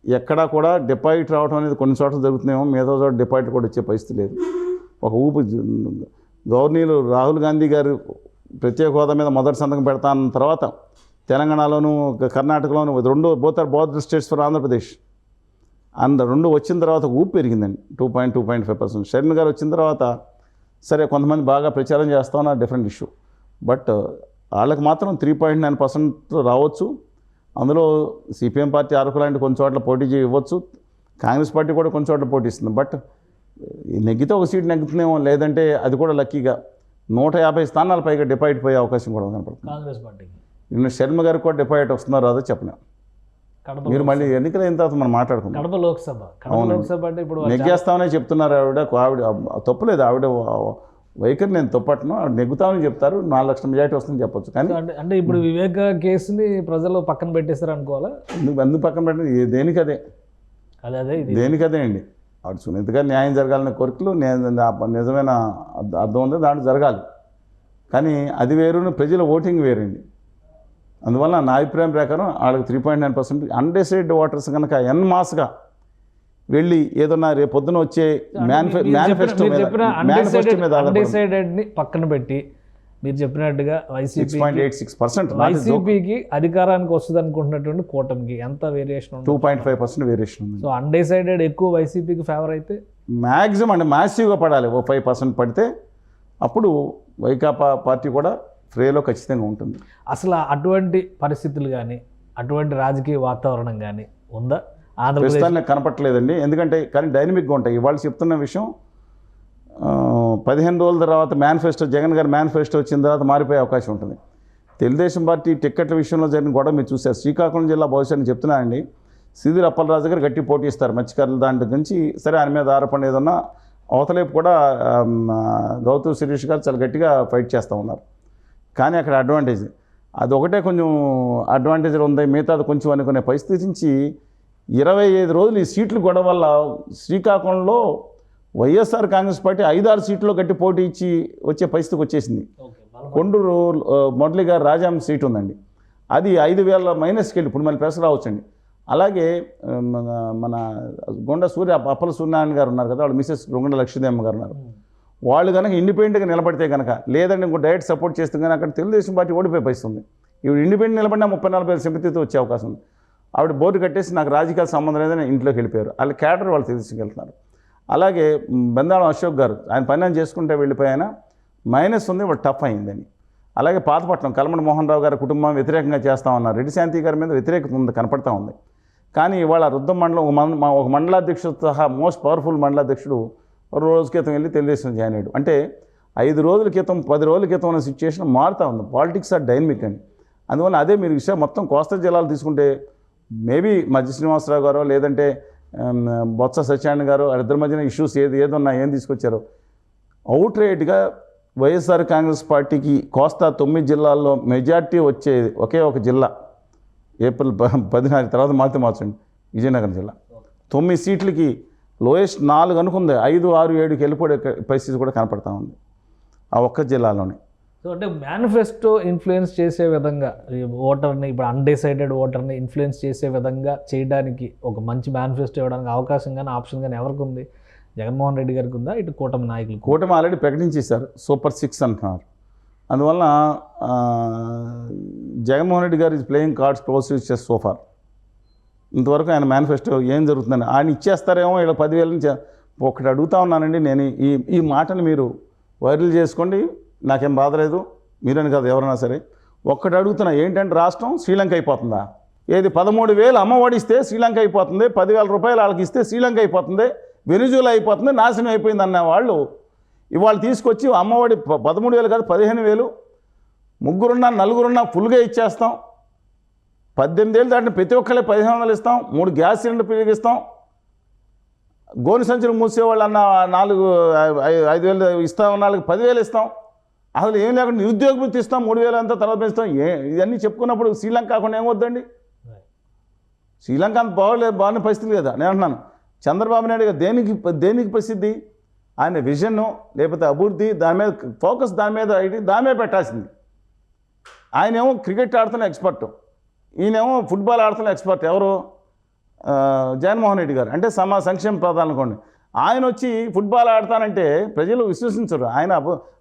Speaker 2: ఎక్కడా కూడా డిపాజిట్ రావడం అనేది కొన్ని చోట్ల జరుగుతున్నాయేమో, మిగతా చోట డిపాజిట్ కూడా వచ్చే పరిస్థితి లేదు. ఒక ఊపు గవర్నీలు రాహుల్ గాంధీ గారు ప్రత్యేక హోదా మీద మొదటి సంతకం పెడతా అన్న తర్వాత తెలంగాణలోను కర్ణాటకలోను బోత్ స్టేట్స్ ఫర్ ఆంధ్రప్రదేశ్ రెండు వచ్చిన తర్వాత ఊపు పెరిగిందండి. 2.5%. షర్మిల గారు వచ్చిన తర్వాత సరే కొంతమంది బాగా ప్రచారం చేస్తామన్న డిఫరెంట్ ఇష్యూ. బట్ వాళ్ళకి మాత్రం 3.9% రావచ్చు. అందులో సిపిఎం పార్టీ అరకు లాంటి కొన్ని చోట్ల పోటీ ఇవ్వచ్చు, కాంగ్రెస్ పార్టీ కూడా కొన్ని చోట్ల పోటీ ఇస్తుంది. బట్ నెగ్గితే ఒక సీట్ నెగ్గుతుందేమో, లేదంటే అది కూడా లక్కీగా 150 స్థానాల పైగా డిపాజిట్ పోయే అవకాశం కూడా కనపడుతుంది
Speaker 1: కాంగ్రెస్ పార్టీకి.
Speaker 2: నిన్న శర్మ గారికి కూడా డిపాజిట్ వస్తున్నారో అదో చెప్పలేం. మీరు మళ్ళీ ఎన్నికలు అయిన తర్వాత మనం మాట్లాడుకుంటాం.
Speaker 1: కడప లోక్సభ అంటే ఇప్పుడు
Speaker 2: నెగ్గేస్తామనే చెప్తున్నారు. ఆవిడ తప్పులేదు, ఆవిడ వైఖరి నేను తప్పట్ను, ఆవిడ నెగ్గుతామని చెప్తారు. 4 లక్షల మెజారిటీ వస్తుందని చెప్పొచ్చు. కానీ
Speaker 1: అంటే ఇప్పుడు వివేక కేసుని ప్రజలు పక్కన పెట్టేస్తారు అనుకోవాలా?
Speaker 2: ఎందుకు పక్కన పెట్టండి, దేనికదే దేనికదే అండి. ఆవిడ సునీతగా న్యాయం జరగాలనే కోరికలు నిజమైన అర్థం ఉంది, దాంట్లో జరగాలి. కానీ అది వేరు, ప్రజల ఓటింగ్ వేరండి. అందువల్ల నా అభిప్రాయం ప్రకారం వాళ్ళకి 3.9% అన్డిసైడెడ్ ఓటర్స్ కనుక ఎన్మాస్గా వెళ్ళి ఏదన్నా రేపు పొద్దున వచ్చే మేనిఫెస్టో మీద
Speaker 1: అన్డిసైడెడ్ని పక్కన పెట్టి మీరు చెప్పినట్టుగా
Speaker 2: 6.86%
Speaker 1: వైసీపీకి అధికారానికి వస్తుంది అనుకుంటున్నటువంటి కూటమికి ఎంత వేరియేషన్?
Speaker 2: 2.5% వేరియేషన్ ఉంది.
Speaker 1: సో అన్డిసైడెడ్ ఎక్కువ వైసీపీకి ఫేవర్ అయితే
Speaker 2: మ్యాక్సిమం అంటే మ్యాసివ్గా పడాలి. ఓ 5% పడితే అప్పుడు వైకాపా పార్టీ కూడా ఫ్రేలో ఖచ్చితంగా ఉంటుంది.
Speaker 1: అసలు అటువంటి పరిస్థితులు కానీ అటువంటి రాజకీయ వాతావరణం కానీ ఉందా ఆంధ్రప్రదేశ్?
Speaker 2: ప్రస్తుతానికి కనపట్లేదండి. ఎందుకంటే కానీ డైనమిక్గా ఉంటాయి. ఇవాళ చెప్తున్న విషయం 15 రోజుల తర్వాత మేనిఫెస్టో, జగన్ గారి మేనిఫెస్టో వచ్చిన తర్వాత మారిపోయే అవకాశం ఉంటుంది. తెలుగుదేశం పార్టీ టిక్కెట్ల విషయంలో జరిగిన గొడవ మీరు చూశారు. శ్రీకాకుళం జిల్లా భవిష్యత్తు చెప్తున్నానండి, సిదిరి అప్పలరాజు గారు గట్టి పోటీ ఇస్తారు మత్స్యకారుల దాంట్లో నుంచి. సరే ఆయన మీద ఆరోపణ ఏదన్నా అవతలేపు కూడా గౌతమ్ శిరీష్ గారు చాలా గట్టిగా ఫైట్ చేస్తూ ఉన్నారు. కానీ అక్కడ అడ్వాంటేజ్ అది ఒకటే కొంచెం అడ్వాంటేజ్ ఉంది, మిగతాది కొంచెం అనుకునే పరిస్థితి నుంచి 25 రోజులు ఈ సీట్లు గొడవ వల్ల శ్రీకాకుళంలో వైఎస్ఆర్ కాంగ్రెస్ పార్టీ 5-6 సీట్లో గట్టి పోటీ ఇచ్చి వచ్చే పరిస్థితికి వచ్చేసింది. కొండూరు మురళి గారు రాజాం సీట్ ఉందండి, అది 5,000 మైనస్కి వెళ్ళి ఇప్పుడు మళ్ళీ ప్రెస్ రావచ్చండి. అలాగే మన గొండ అప్పల సూర్యనారాయణ గారు ఉన్నారు కదా, వాళ్ళు మిసెస్ గొండ లక్ష్మీదేవి గారు ఉన్నారు, వాళ్ళు కనుక ఇండిపెండెంట్గా నిలబడితే కనుక, లేదంటే ఇంకో డైరెక్ట్ సపోర్ట్ చేస్తే కనుక అక్కడ తెలుగుదేశం పార్టీ ఓడిపోయే పరిస్థితి ఉంది. ఇప్పుడు ఇండిపెండెంట్ నిలబడినా 30-40 సింపతితో వచ్చే అవకాశం ఉంది. ఆవిడ బోర్డు కట్టేసి నాకు రాజకీయాల సంబంధం లేదని ఇంట్లోకి వెళ్ళిపోయారు. వాళ్ళ క్యాడర్ వాళ్ళు తీసుకెళ్తున్నారు. అలాగే బెందాళం అశోక్ గారు ఆయన పని ఆయన చేసుకుంటే వెళ్ళిపోయినా మైనస్ ఉంది, వాళ్ళు టఫ్ అయిందని. అలాగే పాతపట్నం కలమడి మోహన్ రావు గారి కుటుంబం వ్యతిరేకంగా చేస్తామన్నారు. రెడ్డి శాంతి గారి మీద వ్యతిరేకత ఉంది, కనపడతా ఉంది. కానీ ఇవాళ రుద్దం మండలం ఒక మండలాధ్యక్షుడు సహా మోస్ట్ పవర్ఫుల్ మండలాధ్యక్షుడు రోజు క్రితం వెళ్ళి తెలుగుదేశం జాయిన్ అయ్యాడు. అంటే 5 రోజుల క్రితం 10 రోజుల క్రితం ఉన్న సిచ్యువేషన్ మారుతూ ఉంది. పాలిటిక్స్ ఆర్ డైనమిక్ అండి. అందువల్ల అదే మీరు విషయం మొత్తం కోస్తా జిల్లాలు తీసుకుంటే మేబీ మధ్య శ్రీనివాసరావు గారో లేదంటే బొత్స సత్యనారాయణ గారు వాళ్ళిద్దరి మధ్యన ఇష్యూస్ ఏదున్నా ఏం తీసుకొచ్చారో అవుట్ రైట్గా వైఎస్ఆర్ కాంగ్రెస్ పార్టీకి కోస్తా 9 జిల్లాల్లో మెజార్టీ వచ్చే ఒకే ఒక జిల్లా ఏప్రిల్ 16 తర్వాత మార్చండి, విజయనగరం జిల్లా. 9 సీట్లకి లోయెస్ట్ 4 అనుకుంది, 5, 6, 7కి వెళ్ళిపోయే పరిస్థితి కూడా కనపడతా ఉంది ఆ ఒక్క జిల్లాలోనే.
Speaker 1: సో అంటే మేనిఫెస్టో ఇన్ఫ్లుయెన్స్ చేసే విధంగా ఓటర్ని, ఇప్పుడు అన్డిసైడెడ్ ఓటర్ని ఇన్ఫ్లుయెన్స్ చేసే విధంగా చేయడానికి ఒక మంచి మేనిఫెస్టో ఇవ్వడానికి అవకాశం కానీ ఆప్షన్ కానీ ఎవరికి ఉంది? జగన్మోహన్ రెడ్డి గారికి ఉందా? ఇటు కూటమి నాయకులు? కూటమి
Speaker 2: ఆల్రెడీ ప్రకటించేశారు, సూపర్ 6 అంటున్నారు. అందువల్ల జగన్మోహన్ రెడ్డి గారు is playing cards close to chess so far. ఇంతవరకు ఆయన మేనిఫెస్టో ఏం జరుగుతుందని ఆయన ఇచ్చేస్తారేమో, ఇలా 10,000 నుంచి ఒకటి అడుగుతా ఉన్నానండి నేను. ఈ మాటను మీరు వైరల్ చేసుకోండి, నాకేం బాధ లేదు, మీరని కాదు ఎవరైనా సరే. ఒక్కటి అడుగుతున్నా, ఏంటంటే రాష్ట్రం శ్రీలంక అయిపోతుందా? ఏది 13,000 అమ్మఒడి ఇస్తే శ్రీలంక అయిపోతుంది, 10,000 రూపాయలు వాళ్ళకి ఇస్తే శ్రీలంక అయిపోతుంది, వెనిజులా అయిపోతుంది, నాశనం అయిపోయింది అన్న వాళ్ళు ఇవాళ తీసుకొచ్చి అమ్మఒడి 13,000 కాదు 15,000, ముగ్గురున్నా నలుగురున్నా ఫుల్గా ఇచ్చేస్తాం, 18 ఏళ్ళు దాటిన ప్రతి ఒక్కళ్ళే 1,500 ఇస్తాం, 3 గ్యాస్ సిలిండర్ ఫ్రీగా ఇస్తాం, గోని సంచులు మూసేవాళ్ళు అన్న 5,000 ఇస్తాం, 10,000 ఇస్తాం, అసలు ఏం లేకుండా నిరుద్యోగ వృత్తి ఇస్తాం, 3,000 అంతా తర్వాత ఇస్తాం. ఇవన్నీ చెప్పుకున్నప్పుడు శ్రీలంక కాకుండా ఏమవుద్దండి? శ్రీలంక అంత బాగున్న పరిస్థితి కదా. నేను అంటున్నాను, చంద్రబాబు నాయుడు గారు దేనికి ప్రసిద్ధి? ఆయన విజన్ లేకపోతే అభివృద్ధి, దాని మీద ఫోకస్, దాని మీద పెట్టాల్సింది. ఆయనేమో క్రికెట్ ఆడుతున్న ఎక్స్పర్ట్, ఈయనేమో ఫుట్బాల్ ఆడుతున్న ఎక్స్పర్ట్. ఎవరు? జగన్మోహన్ రెడ్డి గారు. అంటే సంక్షేమ ప్రధాని అనుకోండి. ఆయన వచ్చి ఫుట్బాల్ ఆడతానంటే ప్రజలు విశ్వసించరు.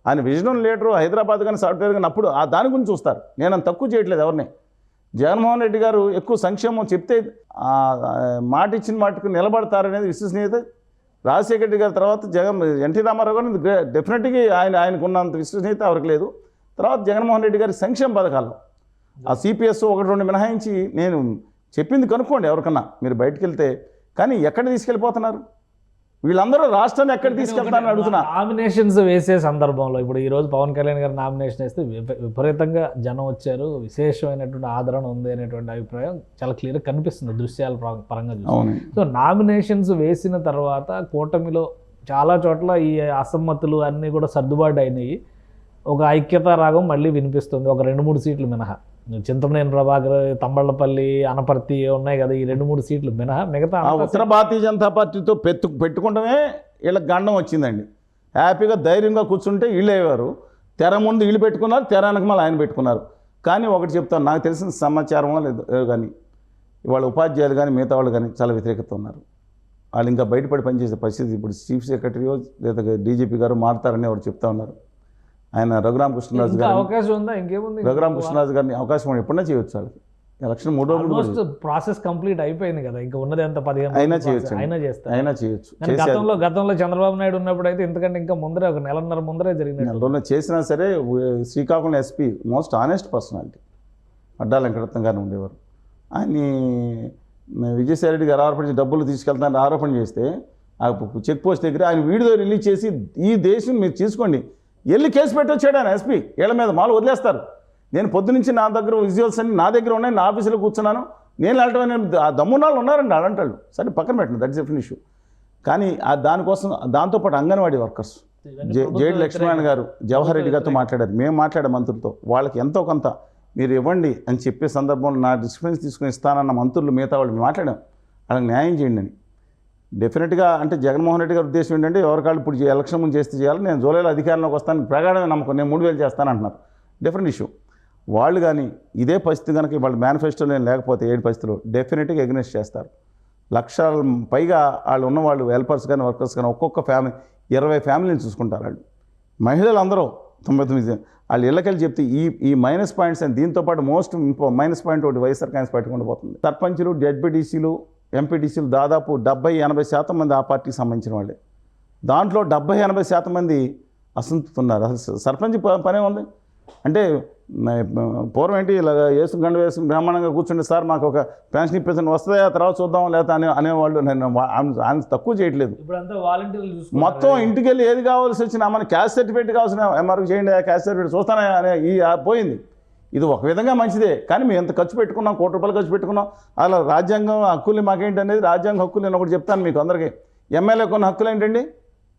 Speaker 2: ఆయన విజన్ లీడరు, హైదరాబాద్ కానీ సాఫ్ట్వేర్ కానీ అప్పుడు దాని గురించి చూస్తారు. నేను అంత తక్కువ చేయట్లేదు ఎవరిని. జగన్మోహన్ రెడ్డి గారు ఎక్కువ సంక్షేమం చెప్తే మాట ఇచ్చిన మాటకు నిలబడతారనేది విశ్వసనీయత. రాజశేఖర రెడ్డి గారి తర్వాత ఎన్టీ రామారావు గారు డెఫినెట్గా ఆయనకు ఉన్నంత విశ్వసనీయత ఎవరికి లేదు. తర్వాత జగన్మోహన్ రెడ్డి గారి సంక్షేమ పథకాలు ఆ సిపిఎస్ 1-2 మినహాయించి నేను చెప్పింది కనుక్కోండి ఎవరికన్నా, మీరు బయటకు వెళ్తే. కానీ ఎక్కడ తీసుకెళ్ళిపోతున్నారు వీళ్ళందరూ? రాష్ట్రాన్ని ఎక్కడ తీసుకెళ్తారని అడుగుతున్నా.
Speaker 1: నామినేషన్స్ వేసే సందర్భంలో ఇప్పుడు ఈరోజు పవన్ కళ్యాణ్ గారు నామినేషన్ వేస్తే విపరీతంగా జనం వచ్చారు, విశేషమైనటువంటి ఆదరణ ఉంది అనేటువంటి అభిప్రాయం చాలా క్లియర్గా కనిపిస్తుంది దృశ్యాల పరంగా చూసి. సో నామినేషన్స్ వేసిన తర్వాత కూటమిలో చాలా చోట్ల ఈ అసమ్మతులు అన్నీ కూడా సర్దుబాటు అయినాయి. ఒక ఐక్యతా రాగం మళ్ళీ వినిపిస్తుంది, ఒక 2-3 సీట్లు మినహా. చింతమనేని ప్రభాకర్, తంబళ్లపల్లి, అనపర్తి ఉన్నాయి కదా, ఈ 2-3 సీట్లు మినహా మిగతా
Speaker 2: ఉత్తర భారతీయ జనతా పార్టీతో పెట్టుకుంటమే వీళ్ళకి గండం వచ్చిందండి. హ్యాపీగా ధైర్యంగా కూర్చుంటే వీళ్ళు అయ్యేవారు. తెర ముందు వీళ్ళు పెట్టుకున్నారు, తెర వెనక మళ్ళీ ఆయన పెట్టుకున్నారు. కానీ ఒకటి చెప్తాను, నాకు తెలిసిన సమాచారం లేదు కానీ ఇవాళ ఉపాధ్యాయులు కానీ మిగతా వాళ్ళు కానీ చాలా వ్యతిరేకత ఉన్నారు. వాళ్ళు ఇంకా బయటపడి పనిచేసే పరిస్థితి. ఇప్పుడు చీఫ్ సెక్రటరీ లేదా డీజీపీ గారు మారుతారని ఎవరు చెప్తా ఉన్నారు. ఆయన రఘురామకృష్ణరాజు గారు
Speaker 1: అవకాశం ఉందా? ఇంకేముంది,
Speaker 2: రఘురామకృష్ణరాజు గారిని అవకాశం ఎప్పుడైనా చేయొచ్చు. వాళ్ళకి ఎలక్షన్ 3 రోజులు
Speaker 1: ప్రాసెస్ కంప్లీట్ అయిపోయింది కదా, ఇంకా ఉన్నది ఎంత 15
Speaker 2: అయినా చేయొచ్చు.
Speaker 1: గతంలో చంద్రబాబు నాయుడు ఉన్నప్పుడు అయితే ఎందుకంటే ఇంకా ముందరే 1 నెలన్నర ముందరే జరిగింది.
Speaker 2: నెలలో చేసినా సరే Srikakulam SP most honest personality అడ్డా వెంకటరత్నం గారిని ఉండేవారు. ఆయన్ని విజయసాయి రెడ్డి గారు ఆరోపణ డబ్బులు తీసుకెళ్తానని ఆరోపణ చేస్తే ఆ చెక్ పోస్ట్ దగ్గర ఆయన వీడియో రిలీజ్ చేసి ఈ దేశం మీరు తీసుకోండి వెళ్ళి కేసు పెట్టి వచ్చాడు ఆయన ఎస్పీ. వీళ్ళ మీద మాలు వదిలేస్తారు. నేను పొద్దునుంచి నా దగ్గర విజువల్స్ అన్ని నా దగ్గర ఉన్నాయి, నా ఆఫీసులో కూర్చున్నాను, నేను వెళ్ళటం ఆ దమ్మున్నాళ్ళు ఉన్నారండి అలాంటాళ్ళు. సరే పక్కన పెట్టండి, దట్ ఇస్ డిఫరెంట్ ఇష్యూ. కానీ దానికోసం దాంతోపాటు అంగన్వాడీ వర్కర్స్ జేడి లక్ష్మీనారాయణ గారు జవహర్ రెడ్డి గారితో మాట్లాడారు. మేము మాట్లాడే మంత్రులతో వాళ్ళకి ఎంతో కొంత మీరు ఇవ్వండి అని చెప్పే సందర్భంలో నా డిస్పెన్స్ తీసుకుని ఇస్తానన్న మంత్రులు మిగతా వాళ్ళు మాట్లాడాం, వాళ్ళకి న్యాయం చేయండి అని. డెఫినెట్గా అంటే జగన్మోహన్ రెడ్డి గారి ఉద్దేశం ఏంటంటే ఎవరికాళ్ళు ఇప్పుడు ఎలక్షన్ ముందు చేస్తే చేయాలి, నేను జూలైలో అధికారంలోకి వస్తాను ప్రగాఢమైన నమ్మకం, నేను 3,000 చేస్తాను అంటున్నారు. Different issue. వాళ్ళు కానీ ఇదే పరిస్థితి కనుక వాళ్ళ మేనిఫెస్టోలో లేకపోతే 7 పరిస్థితులు డెఫినెట్గా ఎగ్నెస్ట్ చేస్తారు. 1,00,000 పైగా వాళ్ళు ఉన్నవాళ్ళు హెల్పర్స్ కానీ వర్కర్స్ కానీ ఒక్కొక్క ఫ్యామిలీ 20 ఫ్యామిలీని చూసుకుంటారు వాళ్ళు. మహిళలు అందరూ 99 వాళ్ళు ఇళ్ళకెళ్ళి చెప్తే ఈ మైనస్ పాయింట్స్ అని దీంతోపాటు మోస్ట్ మైనస్ పాయింట్ ఒకటి వైఎస్ఆర్ కాంగ్రెస్ పెట్టుకుంటూ పోతుంది. సర్పంచులు, జడ్పీటీసీలు, ఎంపీటీసీలు దాదాపు 70-80% మంది ఆ పార్టీకి సంబంధించిన వాళ్ళే. దాంట్లో 70-80% మంది అసంతృప్తున్నారు. అసలు సర్పంచ్ పనే ఉంది అంటే పూర్వం ఏంటి ఇలా గండు వేసుకుని బ్రహ్మాండంగా కూర్చుంటే సార్ మాకు ఒక పెన్షన్ ఇప్పించండి వస్తుందా తర్వాత చూద్దాం లేదా అనేవాళ్ళు. నేను ఆయన తక్కువ చేయట్లేదు. మొత్తం ఇంటికి వెళ్ళి ఏది కావాల్సి వచ్చినా మన క్యాస్ట్ సర్టిఫికేట్ కావాల్సిన ఎంఆర్కి చేయండి, క్యాస్ట్ సర్టిఫికేట్ చూస్తానే అనే పోయింది. ఇది ఒక విధంగా మంచిదే, కానీ మేము ఎంత ఖర్చు పెట్టుకున్నాం, ₹1 కోటి ఖర్చు పెట్టుకున్నాం. అలా రాజ్యాంగం హక్కులు మాకేంటి అనేది రాజ్యాంగ హక్కులు నేను ఒకటి చెప్తాను మీకు అందరికీ. ఎమ్మెల్యే కొన్ని హక్కులు ఏంటండి,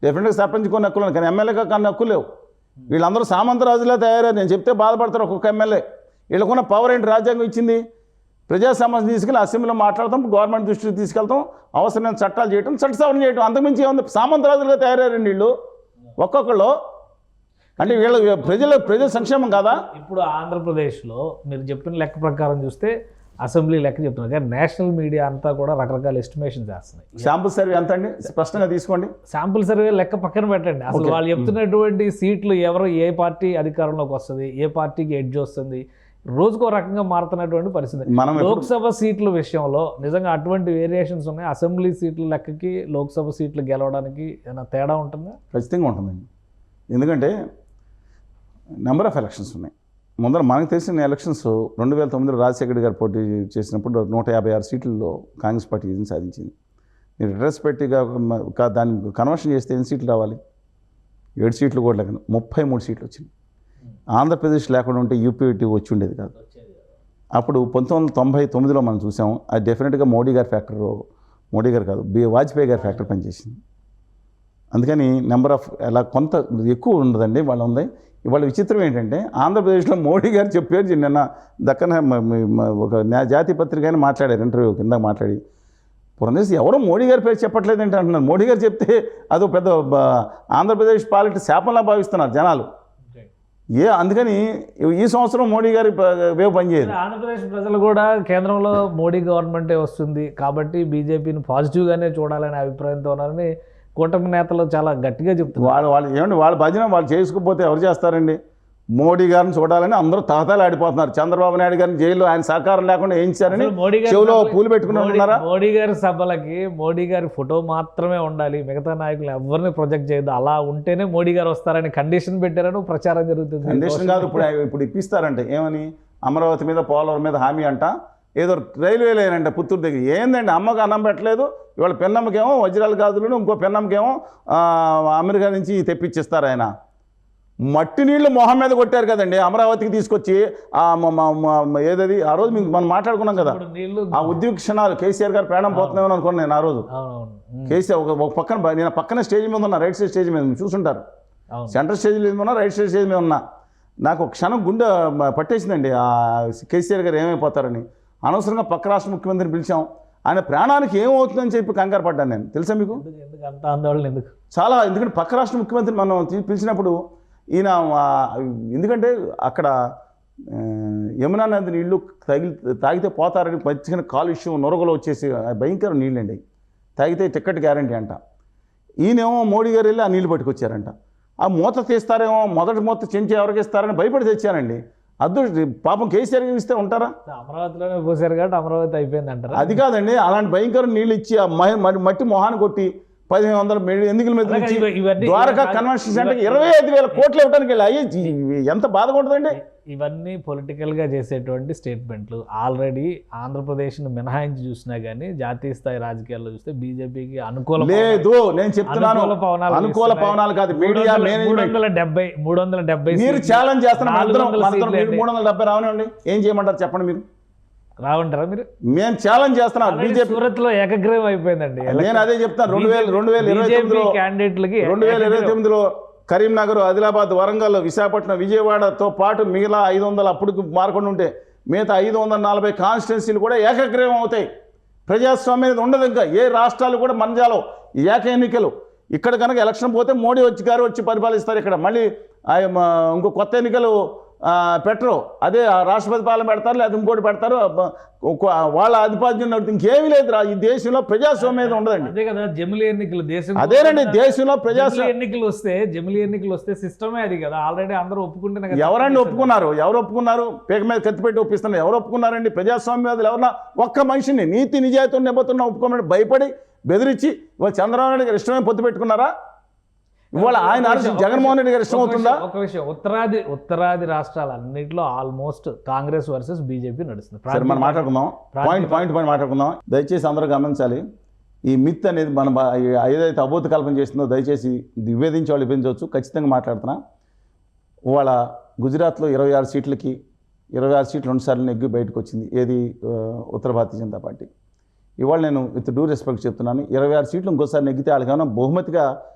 Speaker 2: డెఫినెట్గా సర్పంచ్ కొన్ని హక్కులు, కానీ ఎమ్మెల్యేగా కొన్ని హక్కులు లేవు. వీళ్ళందరూ సామంతరాజులా తయారయ్యారు. నేను చెప్తే బాధపడతారు ఒక్కొక్క ఎమ్మెల్యే. వీళ్ళకున్న పవర్ ఏంటి, రాజ్యాంగం ఇచ్చింది. ప్రజా సమస్యను తీసుకెళ్ళి అసెంబ్లీలో మాట్లాడతాం, గవర్నమెంట్ దృష్టికి తీసుకెళ్తాం, అవసరమైన చట్టాలు చేయటం, చట్ట సవరణ చేయటం, అంతకుమించి ఏముంది. సామంతరాజులుగా తయారయ్యారండి వీళ్ళు ఒక్కొక్కళ్ళు. అంటే వీళ్ళు ప్రజల సంక్షేమం కాదా?
Speaker 1: ఇప్పుడు ఆంధ్రప్రదేశ్లో మీరు చెప్పిన లెక్క ప్రకారం చూస్తే అసెంబ్లీ లెక్క చెప్తున్నారు, కానీ నేషనల్ మీడియా అంతా కూడా రకరకాల ఎస్టిమేషన్ చేస్తున్నాయి.
Speaker 2: శాంపుల్ సర్వే ఎంత అండి స్పష్టంగా తీసుకోండి.
Speaker 1: శాంపుల్ సర్వే లెక్క పక్కన పెట్టండి. అసలు వాళ్ళు చెప్తున్నటువంటి సీట్లు ఎవరు, ఏ పార్టీ అధికారంలోకి వస్తుంది, ఏ పార్టీకి ఎడ్జ్ వస్తుంది, రోజుకో రకంగా మారుతున్నటువంటి పరిస్థితి. లోక్సభ సీట్ల విషయంలో నిజంగా అటువంటి వేరియేషన్స్ ఉన్నాయి. అసెంబ్లీ సీట్ల లెక్కకి లోక్సభ సీట్లు గెలవడానికి ఏమైనా తేడా ఉంటుందా?
Speaker 2: ఖచ్చితంగా ఉంటుందండి. ఎందుకంటే నెంబర్ ఆఫ్ ఎలక్షన్స్ ఉన్నాయి. ముందర మనకు తెలిసిన ఎలక్షన్స్ 2009లో రాజశేఖర్ గారు పోటీ చేసినప్పుడు 156 సీట్లలో కాంగ్రెస్ పార్టీ విజయం సాధించింది. మీరు రెట్రోస్పెక్టివ్గా దాన్ని కన్వర్షన్ చేస్తే ఎన్ని సీట్లు రావాలి? 7 సీట్లు కూడా లేకుండా 33 సీట్లు వచ్చింది. ఆంధ్రప్రదేశ్ లేకుండా ఉంటే యూపీటీ వచ్చి ఉండేది కాదు. అప్పుడు 1999లో మనం చూసాము. అది డెఫినెట్గా మోడీ గారు కాదు, వాజ్పేయి గారి ఫ్యాక్టర్ పనిచేసింది. అందుకని నెంబర్ ఆఫ్ అలా కొంత ఎక్కువ ఉండదండి వాళ్ళు ఉంది. ఇవాళ విచిత్రం ఏంటంటే ఆంధ్రప్రదేశ్లో మోడీ గారు చెప్పారు. నిన్న దక్కన ఒక జాతీయ పత్రిక అని మాట్లాడారు ఇంటర్వ్యూ కింద మాట్లాడి, పురంధేశ్ ఎవరో మోడీ గారి పేరు చెప్పట్లేదంటే అంటున్నారు. మోడీ గారు చెప్తే అదో పెద్ద ఆంధ్రప్రదేశ్ పాలిటిక్స్ శాపంలా భావిస్తున్నారు జనాలు. అందుకని ఈ సంవత్సరం మోడీ గారి వేవ్ పనిచేయదు.
Speaker 1: ఆంధ్రప్రదేశ్ ప్రజలు కూడా కేంద్రంలో మోడీ గవర్నమెంటే వస్తుంది కాబట్టి బీజేపీని పాజిటివ్గానే చూడాలనే అభిప్రాయంతో ఉన్నారని కూటమి నేతలు చాలా గట్టిగా చెప్తున్నారు.
Speaker 2: వాళ్ళు ఏమండి వాళ్ళ భజన వాళ్ళు చేసుకోకపోతే ఎవరు చేస్తారండి? మోడీ గారిని చూడాలని అందరూ తహతాలు ఆడిపోతున్నారు. చంద్రబాబు నాయుడు గారిని జైల్లో ఆయన సహకారం లేకుండా ఏం చేశారని చెవులో పూలు పెట్టుకున్నారా?
Speaker 1: మోడీ గారి సభలకి మోడీ గారి ఫోటో మాత్రమే ఉండాలి, మిగతా నాయకులు ఎవరిని ప్రొజెక్ట్ చేయదు, అలా ఉంటేనే మోడీ గారు వస్తారని కండిషన్ పెట్టారని ప్రచారం జరుగుతుంది.
Speaker 2: కండిషన్ కాదు, ఇప్పుడు ఇప్పిస్తారంటే ఏమని అమరావతి మీద పోలవరం మీద హామీ అంట, ఏదో రైల్వే లైన్ అంటే పుత్తూరు దగ్గర. ఏందండి అమ్మకు అన్నం పెట్టలేదు, ఇవాళ పెన్నమ్మకేమో వజ్రాల గాజులను, ఇంకో పెన్నమ్మకేమో అమెరికా నుంచి తెప్పించిస్తారు. ఆయన మట్టి నీళ్లు మొహం మీద కొట్టారు కదండి అమరావతికి తీసుకొచ్చి. ఏదది ఆ రోజు మనం మాట్లాడుకున్నాం కదా, ఆ ఉద్యోగ క్షణాలు కేసీఆర్ గారు ప్రాణం పోతున్నామని అనుకున్నాను నేను ఆ రోజు. కేసీఆర్ ఒక పక్కన నేను పక్కన స్టేజ్ మీద ఉన్నా, రైట్ సైడ్ స్టేజ్ మీద చూసుంటారు. సెంట్రల్ స్టేజ్ మీద ఉన్నా, రైట్ సైడ్ స్టేజ్ మీద ఉన్నా. నాకు ఒక క్షణం గుండె పట్టేసిందండి ఆ కేసీఆర్ గారు ఏమైపోతారని. అనవసరంగా పక్క రాష్ట్ర ముఖ్యమంత్రిని పిలిచాం, ఆయన ప్రాణానికి ఏమవుతుందని చెప్పి కంగారు పడ్డాను నేను. తెలుసా మీకు?
Speaker 1: అంత ఆందోళన ఎందుకు?
Speaker 2: చాలా. ఎందుకంటే పక్క రాష్ట్ర ముఖ్యమంత్రిని మనం పిలిచినప్పుడు ఈయన ఎందుకంటే అక్కడ యమునా నది నీళ్లు తాగితే పోతారని పచ్చిగా కాలుష్యం నొరగలు వచ్చేసి భయంకర నీళ్ళండి, తాగితే టికెట్ గ్యారంటీ అంట. ఈయనేమో మోడీ గారు వెళ్ళి ఆ నీళ్ళు పట్టుకొచ్చారంట. ఆ మూత తీస్తారేమో, మొదటి మూత చెంచి ఎవరికి ఇస్తారని భయపడి తెచ్చానండి. పాపం కేసీఆర్ ఇస్తే ఉంటారా?
Speaker 1: అమరావతిలోనే పోసారు కాబట్టి అమరావతి అయిపోయింది అంటారు.
Speaker 2: అది కాదండి, అలాంటి భయంకర నీళ్ళు ఇచ్చి ఆ మట్టి మొహాన్ని కొట్టి 1500 ఎన్నికల మీద ఇచ్చి ద్వారకా కన్వెన్షన్ సెంటర్కి 25,000 కోట్లు ఇవ్వడానికి వెళ్ళి ఎంత బాధగా ఉంటుందండి.
Speaker 1: ఇవన్నీ పొలిటికల్గా చేసేటువంటి స్టేట్మెంట్లు. ఆల్రెడీ ఆంధ్రప్రదేశ్ను మినహాయించి చూసినా కానీ జాతీయ స్థాయి రాజకీయాల్లో చూస్తే బీజేపీకి అనుకూల
Speaker 2: లేదు. నేను చెప్తున్నాను అనుకూల పవనాలు కాదు, మీడియా
Speaker 1: 370
Speaker 2: మీరు ఛాలెంజ్ చేస్తున్నారు. 370 రావనివ్వండి, ఏం చేయమంటారు చెప్పండి? మీరు
Speaker 1: రావంటారా? మీరు
Speaker 2: మేము ఛాలెంజ్ చేస్తున్నాం. బీజేపీ
Speaker 1: సూరత్లో ఏకగ్రీవం అయిపోయిందండి.
Speaker 2: నేను అదే చెప్తాను. 2029లో కరీంనగర్, ఆదిలాబాద్, వరంగల్, విశాఖపట్నం, విజయవాడతో పాటు మిగిలిన 500 అప్పుడు మారకుండా ఉంటే మిగతా 540 కాన్స్టిట్యున్సీలు కూడా ఏకగ్రీవం అవుతాయి. ప్రజాస్వామ్యం అనేది ఉండదు. ఇంకా ఏ రాష్ట్రాలు కూడా మనజాలో ఏక ఎన్నికలు. ఇక్కడ కనుక ఎలక్షన్ పోతే మోడీ వచ్చి పరిపాలిస్తారు. ఇక్కడ మళ్ళీ ఇంకో కొత్త ఎన్నికలు పెట్టరు. అదే రాష్ట్రపతి పాలన పెడతారు, లేదా ఇంకోటి పెడతారు. వాళ్ళ ఆధిపత్యం నడుతుంది. ఇంకేమీ లేదు. ఈ దేశంలో ప్రజాస్వామ్యం ఉండదండి.
Speaker 1: అదే కదా జమిలీ ఎన్నికలు దేశం.
Speaker 2: అదేనండి దేశంలో
Speaker 1: ప్రజాస్వామ్య జమిలీ ఎన్నికలు వస్తే సిస్టమే అది కదా. ఆల్రెడీ అందరూ ఒప్పుకుంటేనే కదా.
Speaker 2: ఎవరండి ఒప్పుకున్నారు? ఎవరు ఒప్పుకున్నారు? పేక మీద కత్తిపెట్టి ఒప్పిస్తున్నారు. ఎవరు ఒప్పుకున్నారండి? ప్రజాస్వామ్యవాదులు ఎవరన్నా ఒక్క మనిషిని నీతి నిజాయితీ నిబద్ధతను ఒప్పుకోమని భయపడి బెదిరించి ఇవాళ చంద్రబాబు నాయుడు గారు ఇష్టమే పొత్తు పెట్టుకున్నారా? ఇవాళ ఆయన జగన్మోహన్ రెడ్డి గారు ఇష్టం అవుతుందా?
Speaker 1: ఒక విషయం, ఉత్తరాది రాష్ట్రాలన్నింటిలో ఆల్మోస్ట్ కాంగ్రెస్ వర్సెస్ బీజేపీ నడుస్తుంది.
Speaker 2: సరే మనం మాట్లాడుకుందాం, పాయింట్ మాట్లాడుకుందాం. దయచేసి అందరూ గమనించాలి. ఈ మిత్ అనేది మనం ఏదైతే అబోధ కల్పన చేస్తుందో దయచేసి విభేదించే వాళ్ళు విభేదించవచ్చు. ఖచ్చితంగా మాట్లాడుతున్నా. ఇవాళ గుజరాత్లో 26 సీట్లకి 26 సీట్లు 2 సార్లు నెగ్గి బయటకు వచ్చింది. ఏది? ఉత్తర భారతీయ జనతా పార్టీ. ఇవాళ నేను విత్ డ్యూ రెస్పెక్ట్ చెప్తున్నాను, 26 సీట్లు ఇంకోసారి నెగ్గితే వాళ్ళకేమైనా బహుమతిగా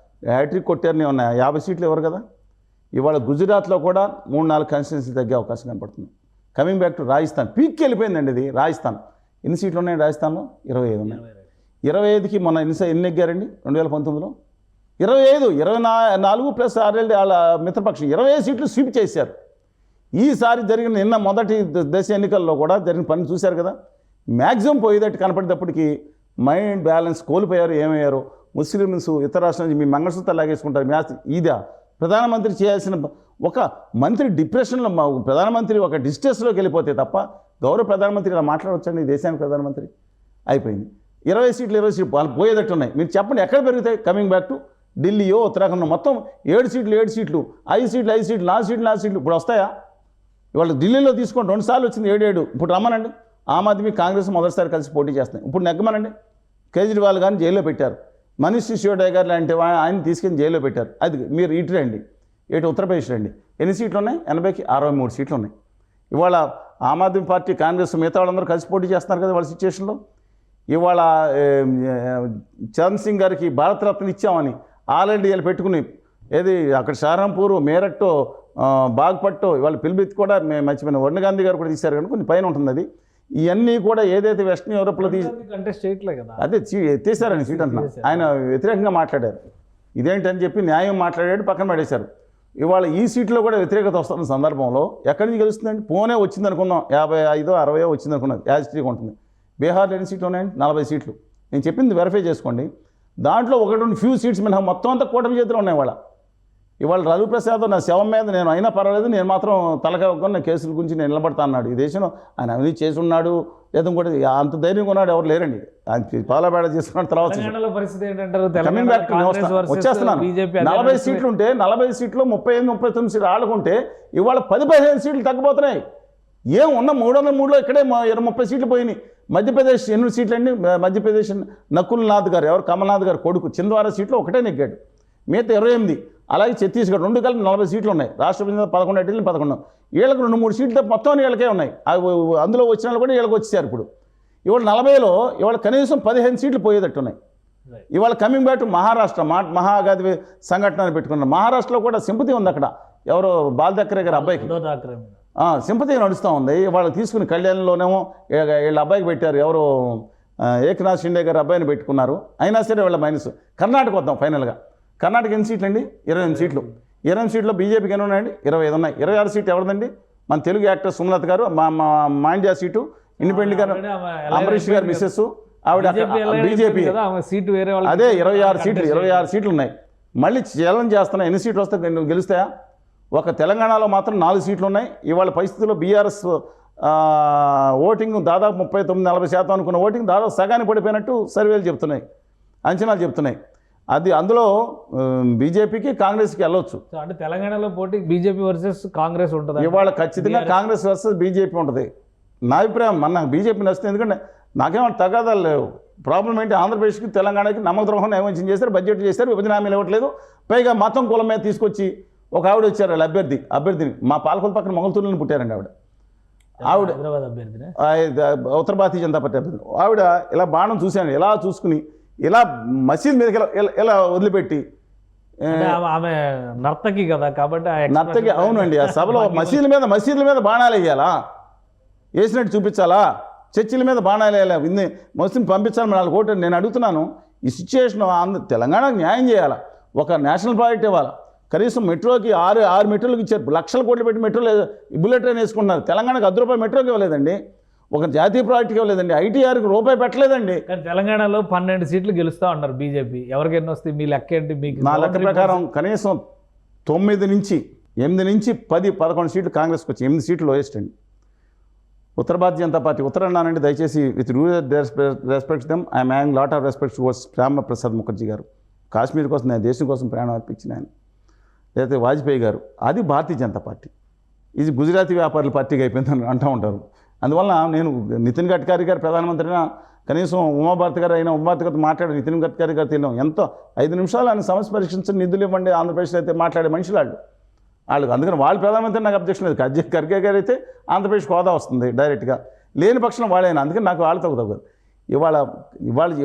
Speaker 2: హ్యాట్రిక్ కొట్టారని ఉన్నాయి. 50 సీట్లు ఎవరు కదా. ఇవాళ గుజరాత్లో కూడా 3-4 కాన్స్టిట్యున్సీ తగ్గే అవకాశం కనపడుతుంది. కమింగ్ బ్యాక్ టు రాజస్థాన్, పీక్కి వెళ్ళిపోయిందండి ఇది. రాజస్థాన్ ఎన్ని సీట్లు ఉన్నాయి? రాజస్థాన్లో 25 ఉన్నాయి. 25కి మొన్న ఎన్ని నెగ్గారండి 2019లో? 25, 24 ప్లస్ 6 వాళ్ళ మిత్రపక్షం 25 సీట్లు స్వీప్ చేశారు. ఈసారి జరిగిన నిన్న మొదటి దశ ఎన్నికల్లో కూడా జరిగిన పని చూశారు కదా. మ్యాక్సిమం పోయేటట్టు కనపడేటప్పటికి మైండ్ బ్యాలెన్స్ కోల్పోయారు. ఏమయ్యారు? ముస్లిమ్స్ ఇతర రాష్ట్రాల నుంచి మీ మంగళసూత్రాలు లాగేసుకుంటారు. ఇదా ప్రధానమంత్రి చేయాల్సిన? ఒక మంత్రి డిప్రెషన్లో, ప్రధానమంత్రి ఒక డిస్ట్రెస్లోకి వెళ్ళిపోతే తప్ప గౌరవ ప్రధానమంత్రి ఇలా మాట్లాడవచ్చండి. ఈ దేశానికి ప్రధానమంత్రి అయిపోయింది. 20 సీట్లు వాళ్ళు పోయేటట్టు ఉన్నాయి. మీరు చెప్పండి ఎక్కడ పెరుగుతాయి? కమింగ్ బ్యాక్ టు ఢిల్లీయో ఉత్తరాఖండ్ మొత్తం 7 సీట్లు 5 సీట్లు 4 సీట్లు ఇప్పుడు వస్తాయా? ఇవాళ ఢిల్లీలో తీసుకోండి 2 సార్లు వచ్చింది 7. ఇప్పుడు రమ్మనండి. ఆమ్ ఆద్మీ కాంగ్రెస్ మొదటిసారి కలిసి పోటీ చేస్తున్నాయి. ఇప్పుడు నెగ్గమనండి. కేజ్రీవాల్ గారిని జైల్లో పెట్టారు. మనీష్ సిసోడియా గారు లాంటి ఆయన తీసుకెళ్ళి జైల్లో పెట్టారు. అది మీరు ఇటు రండి, ఉత్తరప్రదేశ్ రండి. ఎన్ని సీట్లు ఉన్నాయి? 80కి 63 సీట్లు ఉన్నాయి. ఇవాళ ఆమ్ ఆద్మీ పార్టీ కాంగ్రెస్ మిగతా వాళ్ళందరూ కలిసి పోటీ చేస్తున్నారు కదా వాళ్ళ సిచ్యువేషన్లో. ఇవాళ చరణ్ సింగ్ గారికి భారతరత్న ఇచ్చామని ఆల్రెడీ వీళ్ళు పెట్టుకుని ఏది అక్కడ షారంపూర్, మేరట్, బాగ్పట్టు ఇవాళ పిలిబిత్ కూడా మేము మర్చిపోయిన వరుణ్ గాంధీ గారు కూడా తీశారు. కానీ కొన్ని పైన ఉంటుంది అది. ఇవన్నీ కూడా ఏదైతే వెస్ట్రన్ యూరోప్లో అదే తీశారని సీట్ అంటున్నా. ఆయన వ్యతిరేకంగా మాట్లాడారు. ఇదేంటని చెప్పి న్యాయం మాట్లాడాడు, పక్కన పడేశారు. ఇవాళ ఈ సీట్లో కూడా వ్యతిరేకత వస్తున్న సందర్భంలో ఎక్కడి నుంచి గెలుస్తుందండి? పూణే వచ్చింది అనుకుందాం, 55, 60 వచ్చింది అనుకున్నది. యాజిస్ట్రీగా ఉంటుంది. బీహార్లో ఎన్ని సీట్లు ఉన్నాయండి? 40 సీట్లు. నేను చెప్పింది వెరిఫై చేసుకోండి. దాంట్లో 1-2 ఫ్యూ సీట్స్ మినహా మొత్తం అంతా కూటమి చేతిలో ఉన్నాయి. ఇవాళ రఘు ప్రసాద్ నా శవం మీద నేను అయినా పర్వాలేదు, నేను మాత్రం తలకాయ కేసుల గురించి నేను నిలబడతా అన్నాడు. ఈ దేశంలో ఆయన అవినీతి చేసి ఉన్నాడు, లేదా కూడా అంత ధైర్యం ఉన్నాడు ఎవరు లేరండి. ఆయన పాలబేడ చేసుకున్న తర్వాత వచ్చేస్తున్నాను. 40 సీట్లు ఉంటే 40 సీట్లు 35-39 సీట్లు ఆడుకుంటే ఇవాళ 10-15 సీట్లు తగ్గిపోతున్నాయి. ఏం ఉన్న 303లో ఇక్కడే 30 సీట్లు పోయినాయి. మధ్యప్రదేశ్ ఎన్ని సీట్లు అండి? మధ్యప్రదేశ్ నకుల్నాథ్ గారు, ఎవరు కమల్నాథ్ గారు కొడుకు, చింద్వారా సీట్లో ఒకటే నెగ్గాడు. మిగతా 28. అలాగే ఛత్తీస్గఢ్ 2 కలిపి 40 సీట్లు ఉన్నాయి. రాష్ట్రపతి 11 అడ్డీలు 11. వీళ్ళకి 2-3 సీట్లు మొత్తం వీళ్ళకే ఉన్నాయి. అందులో వచ్చిన వాళ్ళు కూడా వీళ్ళకి వచ్చేసారు. ఇప్పుడు ఇవాళ 40లో ఇవాళ కనీసం 15 సీట్లు పోయేటట్టున్నాయి. ఇవాళ కమింగ్ బ్యాక్ టు మహారాష్ట్ర, మహాగాది సంఘటన పెట్టుకున్నారు. మహారాష్ట్రలో కూడా సింపతి ఉంది. అక్కడ ఎవరో బాల్ థాకరే గారి అబ్బాయికి సింపతి నడుస్తూ ఉంది. వాళ్ళు తీసుకుని కళ్యాణ్లోనేమో వీళ్ళ అబ్బాయికి పెట్టారు. ఎవరో ఏకనాథ్ షిండే గారి అబ్బాయిని పెట్టుకున్నారు. అయినా సరే వీళ్ళ మైనస్. కర్ణాటక వద్దాం ఫైనల్గా. కర్ణాటక ఎన్ని సీట్లు అండి? 28 సీట్లు. 28 సీట్లో బీజేపీకి ఎన్ని ఉన్నాయండి? 25 ఉన్నాయి. 26 సీట్లు ఎవరిదండి? మన తెలుగు యాక్టర్ సుమలత గారు, మాండ్యా సీటు, ఇండిపెండెంట్ గారు అంబరీష్ గారు మిస్సెస్ ఆవిడ బీజేపీ. అదే 26 సీట్లు ఉన్నాయి. మళ్ళీ ఛాలెంజ్ చేస్తున్నా. ఎన్ని సీట్లు వస్తాయి? గెలుస్తాయా? ఒక తెలంగాణలో మాత్రం 4 సీట్లు ఉన్నాయి. ఇవాళ పరిస్థితుల్లో బీఆర్ఎస్ ఓటింగ్ దాదాపు 39-40% అనుకున్న ఓటింగ్ దాదాపు సగానికి పడిపోయినట్టు సర్వేలు చెప్తున్నాయి, అంచనాలు చెప్తున్నాయి. అది అందులో బీజేపీకి కాంగ్రెస్కి వెళ్ళొచ్చు.
Speaker 1: అంటే తెలంగాణలో పోటీ బీజేపీ వర్సెస్ కాంగ్రెస్ ఉంటుంది.
Speaker 2: ఇవాళ ఖచ్చితంగా కాంగ్రెస్ వర్సెస్ బీజేపీ ఉంటుంది నా అభిప్రాయం. నాకు బీజేపీ నచ్చుతుంది. ఎందుకంటే నాకేమో తగాదాలు లేవు. ప్రాబ్లం ఏంటి? ఆంధ్రప్రదేశ్కి తెలంగాణకి నమ్మద్రోహం ఏమని చేశారు, బడ్జెట్ చేశారు, విభజన హామీలు ఇవ్వట్లేదు. పైగా మతం కులం మీద తీసుకొచ్చి ఒక ఆవిడ వచ్చారు. వాళ్ళ అభ్యర్థిని మా పాలకొల పక్కన మొగల్తూరుని పుట్టారండి ఆవిడ ఉత్తర భారతీయ జనతా పార్టీ అభ్యర్థి. ఆవిడ ఇలా బాణం చూశాను, ఇలా చూసుకుని ఇలా మసీద్ మీదకి ఇలా వదిలిపెట్టి,
Speaker 1: ఆమె నర్తకి కదా కాబట్టి
Speaker 2: నర్తకి. అవునండి. ఆ సభలో మసీదుల మీద బాణాలు వేయాలా? వేసినట్టు చూపించాలా? చర్చిల మీద బాణాలు వేయాలా? ఇన్ని ముస్లిం పంపించాలని 4 కోట్లు. నేను అడుగుతున్నాను, ఈ సిచ్యువేషన్ తెలంగాణకు న్యాయం చేయాలా? ఒక నేషనల్ ప్రాజెక్ట్ ఇవ్వాలా? కనీసం మెట్రోకి ఆరు మెట్రోలకు ఇచ్చారు, లక్షల కోట్లు పెట్టి మెట్రోలు బుల్లెట్ ట్రైన్ వేసుకుంటున్నారు. తెలంగాణకు ₹10 మెట్రోకి ఇవ్వలేదండి, ఒక జాతీయ ప్రాజెక్ట్కి ఇవ్వలేదండి, ఐటీఆర్కి రూపాయి పెట్టలేదండి.
Speaker 1: కానీ తెలంగాణలో 12 సీట్లు గెలుస్తా ఉన్నారు బీజేపీ. ఎవరికి ఎన్ని వస్తాయి మీ లెక్క ఏంటి? మీకు
Speaker 2: నా లెక్క ప్రకారం కనీసం 8 నుంచి 10, 11 సీట్లు కాంగ్రెస్కి వచ్చి 8 సీట్లు లోయెస్ట్ అండి. ఉత్తర భారతీయ జనతా పార్టీ అన్నానండి, దయచేసి with due respects them I mean lot of respects towards Syama Prasad Mukherjee గారు. కాశ్మీర్ కోసం నేను దేశం కోసం ప్రయాణం అర్పించిన ఆయన. లేకపోతే వాజ్పేయి గారు, అది భారతీయ జనతా పార్టీ. ఇది గుజరాతీ వ్యాపారుల పార్టీగా అయిపోయిందని అంటూ ఉంటారు. అందువల్ల నేను నితిన్ గడ్కరీ గారు ప్రధానమంత్రిగా కనీసం ఉమాభారతి గారితో మాట్లాడి నితిన్ గడ్కరీ గారు తెలియడం ఎంతో 5 నిమిషాలు ఆయన సమస్య పరీక్షించి నిధులు ఇవ్వండి ఆంధ్రప్రదేశ్లో అయితే మాట్లాడే మనుషులు వాళ్ళకి. అందుకని వాళ్ళు ప్రధానమంత్రి నాకు అబ్జెక్షన్ లేదు. ఖర్గే గారు అయితే ఆంధ్రప్రదేశ్ హోదా వస్తుంది డైరెక్ట్గా, లేని పక్షంలో వాళ్ళైనా. అందుకని నాకు వాళ్ళతో తగ్గదు.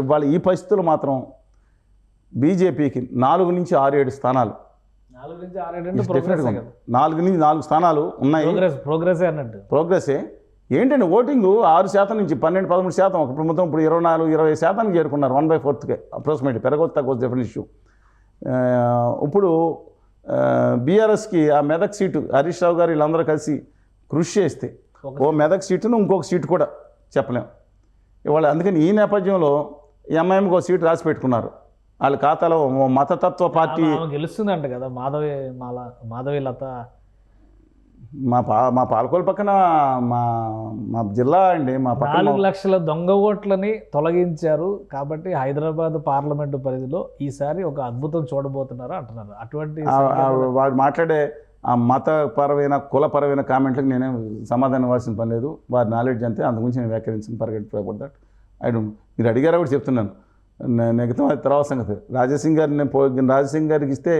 Speaker 2: ఇవాళ ఈ పరిస్థితులు మాత్రం బీజేపీకి 4 నుంచి 6-7 స్థానాలు,
Speaker 1: 4 నుంచి 6
Speaker 2: 4 నుంచి 4 స్థానాలు ఉన్నాయి. ప్రోగ్రెసే ఏంటంటే ఓటింగ్ 6% నుంచి 12-13%, ఒక మొత్తం ఇప్పుడు 24-20% చేరుకున్నారు. 1/4 అప్రోక్సిమేట్లీ, పెరగొచ్చు తగ్గొచ్చు, డిఫరెంట్ ఇష్యూ. ఇప్పుడు బీఆర్ఎస్కి ఆ మెదక్ సీటు హరీష్ రావు గారు వీళ్ళందరూ కలిసి కృషి చేస్తే ఓ మెదక్ సీటును ఇంకొక సీటు కూడా చెప్పలేం ఇవాళ. అందుకని ఈ నేపథ్యంలో ఎంఐఎంకి ఒక సీటు రాసి పెట్టుకున్నారు వాళ్ళ ఖాతాలో. మతతత్వ పార్టీ
Speaker 1: గెలుస్తుందంట కదా మాధవి లత.
Speaker 2: మా పాలకోలు పక్కన మా జిల్లా అండి. మా
Speaker 1: 4 లక్షల దొంగ ఓట్లని తొలగించారు కాబట్టి హైదరాబాద్ పార్లమెంటు పరిధిలో ఈసారి ఒక అద్భుతం చూడబోతున్నారు అంటున్నారు. అటువంటి
Speaker 2: వాడు మాట్లాడే ఆ మతపరమైన కులపరమైన కామెంట్లకు నేనే సమాధానం ఇవ్వాల్సిన పని లేదు. వారి నాలెడ్జ్ అంతే, అందుగురించి నేను వ్యాఖ్యానించిన పర్గెట్ అబౌట్ దట్. మీరు అడిగారా కూడా చెప్తున్నాను. మిగతా తర్వాత సంగతి రాజాసింగ్ గారికి ఇస్తే